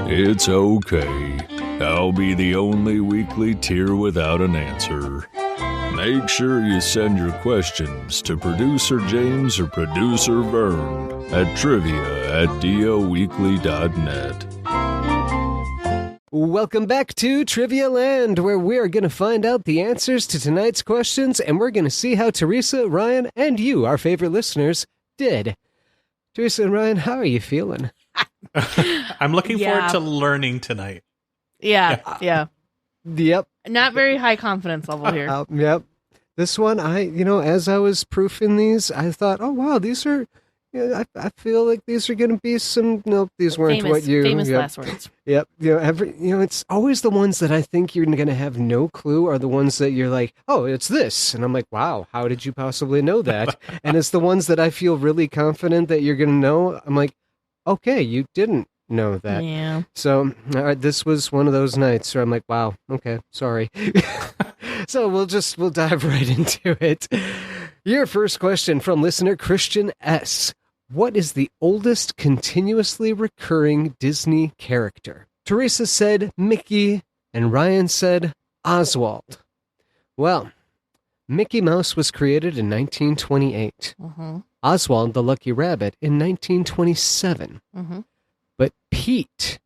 It's okay. I'll be the only weekly tier without an answer. Make sure you send your questions to Producer James or Producer Vern at trivia@DLWeekly.net. Welcome back to Trivia Land, where we're going to find out the answers to tonight's questions, and we're going to see how Teresa, Ryan, and you, our favorite listeners, did. Teresa and Ryan, how are you feeling? I'm looking forward to learning tonight. Yeah. Yep. Not very high confidence level here. Yep. This one, as I was proofing these, I thought, oh, wow, these are, I feel like these are going to be some, nope, these weren't famous last words. Yep. It's always the ones that I think you're going to have no clue are the ones that you're like, oh, it's this. And I'm like, wow, how did you possibly know that? And it's the ones that I feel really confident that you're going to know. I'm like, okay, you didn't know that. Yeah. So, all right, this was one of those nights where I'm like, wow, okay, sorry. So we'll dive right into it. Your first question from listener Christian S. What is the oldest continuously recurring Disney character? Teresa said Mickey, and Ryan said Oswald. Well, Mickey Mouse was created in 1928. Mm-hmm. Oswald the Lucky Rabbit in 1927. Mm-hmm. But Pete,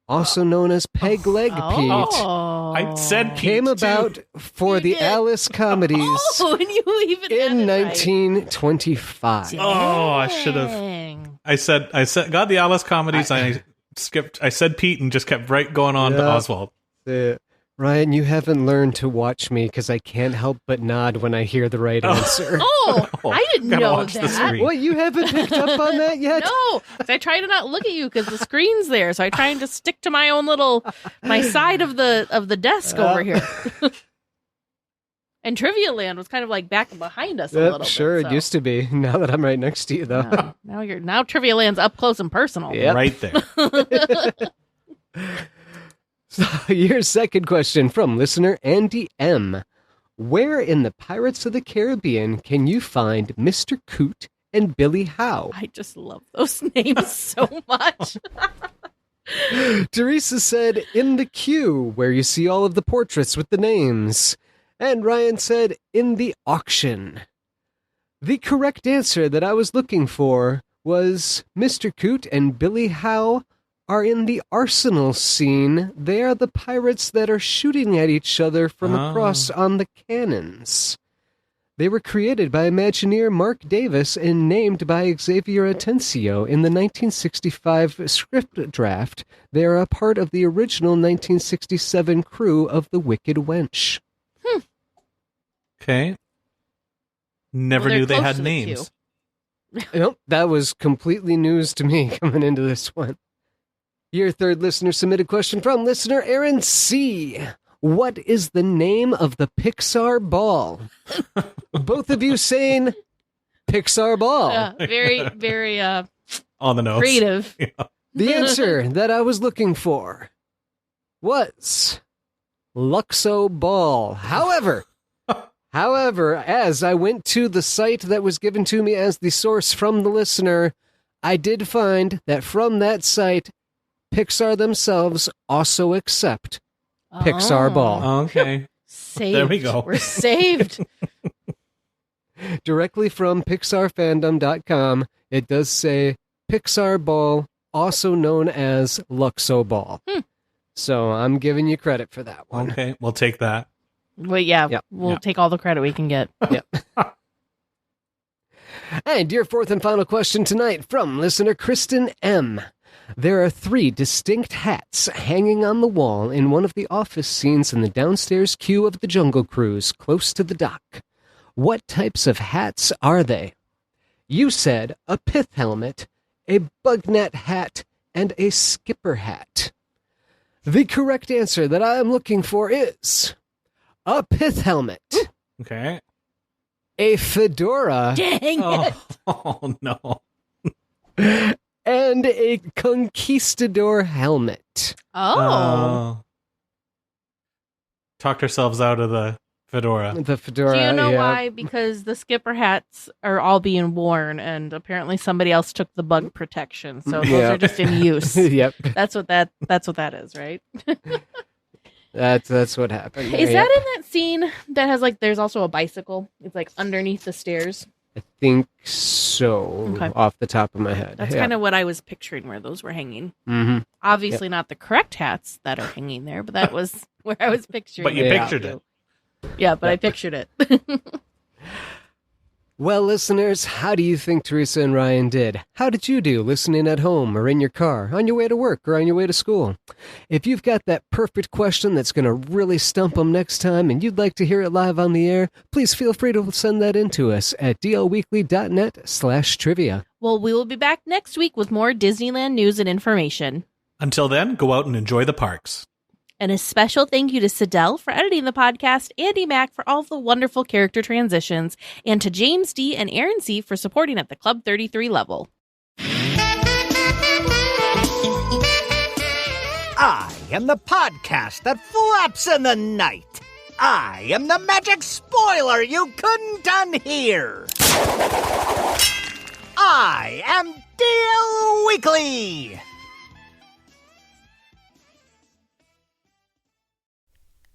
also known as Peg Leg Pete, I said Pete came too. about for the Alice comedies and you even in had it 1925. right. Oh, I should have. Dang. I said got the Alice comedies. I said Pete and just kept right going on to Oswald. Ryan, you haven't learned to watch me because I can't help but nod when I hear the right answer. Oh, I didn't Gotta know watch the that. screen. What, you haven't picked up on that yet? No, 'cause I try to not look at you because the screen's there. So I try and just stick to my own my side of the desk over here. And Trivia Land was kind of like back behind us a little bit. Sure, so. it used to be. Now that I'm right next to you, though. Now Trivia Land's up close and personal. Yep. Right there. So your second question from listener Andy M. Where in the Pirates of the Caribbean can you find Mr. Coot and Billy Howe? I just love those names so much. Teresa said, in the queue, where you see all of the portraits with the names. And Ryan said, in the auction. The correct answer that I was looking for was Mr. Coot and Billy Howe are in the arsenal scene. They are the pirates that are shooting at each other from across on the cannons. They were created by Imagineer Mark Davis and named by Xavier Atencio in the 1965 script draft. They are a part of the original 1967 crew of The Wicked Wench. Okay. Never knew they had names. Nope, that was completely news to me coming into this one. Your third listener submitted question from listener Aaron C. What is the name of the Pixar ball? Both of you saying Pixar ball. Very, very on the nose. creative. Yeah. The answer that I was looking for was Luxo Ball. However, as I went to the site that was given to me as the source from the listener, I did find that from that site, Pixar themselves also accept Pixar Ball. Okay. Saved. There we go. We're saved. Directly from PixarFandom.com, it does say Pixar Ball, also known as Luxo Ball. So I'm giving you credit for that one. Okay, we'll take that. Well, yeah, Yep. we'll take all the credit we can get. Yep. And your fourth and final question tonight from listener Kristen M. There are 3 distinct hats hanging on the wall in one of the office scenes in the downstairs queue of the Jungle Cruise, close to the dock. What types of hats are they? You said a pith helmet, a bug net hat, and a skipper hat. The correct answer that I am looking for is a pith helmet, Okay. a fedora, Dang it. Oh no. and a conquistador helmet. Oh. Talked ourselves out of the Fedora. The fedora. Do you know yeah. why? Because the skipper hats are all being worn, and apparently somebody else took the bug protection, so those Yeah. are just in use. Yep. That's what that is, right? That's what happened. Is Yeah. that in that scene that has like? There's also a bicycle. It's like underneath the stairs. I think so. Okay. Off the top of my head. That's Yeah. kind of what I was picturing where those were hanging. Mm-hmm. Obviously, not the correct hats that are hanging there, but that was where I was picturing. But you Yeah. pictured it. Yeah, but I pictured it. Well, listeners, how do you think Teresa and Ryan did? How did you do listening at home or in your car, on your way to work or on your way to school? If you've got that perfect question that's going to really stump them next time and you'd like to hear it live on the air, please feel free to send that in to us at dlweekly.net/trivia. Well, we will be back next week with more Disneyland news and information. Until then, go out and enjoy the parks. And a special thank you to Sidel for editing the podcast, Andy Mack for all of the wonderful character transitions, and to James D. and Aaron C. for supporting at the Club 33 level. I am the podcast that flaps in the night. I am the magic spoiler you couldn't unhear. I am DLWeekly.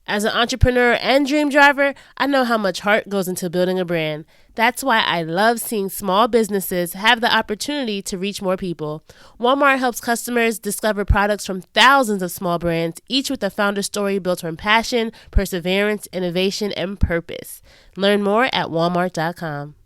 As an entrepreneur and dream driver, I know how much heart goes into building a brand. That's why I love seeing small businesses have the opportunity to reach more people. Walmart helps customers discover products from thousands of small brands, each with a founder story built on passion, perseverance, innovation, and purpose. Learn more at walmart.com.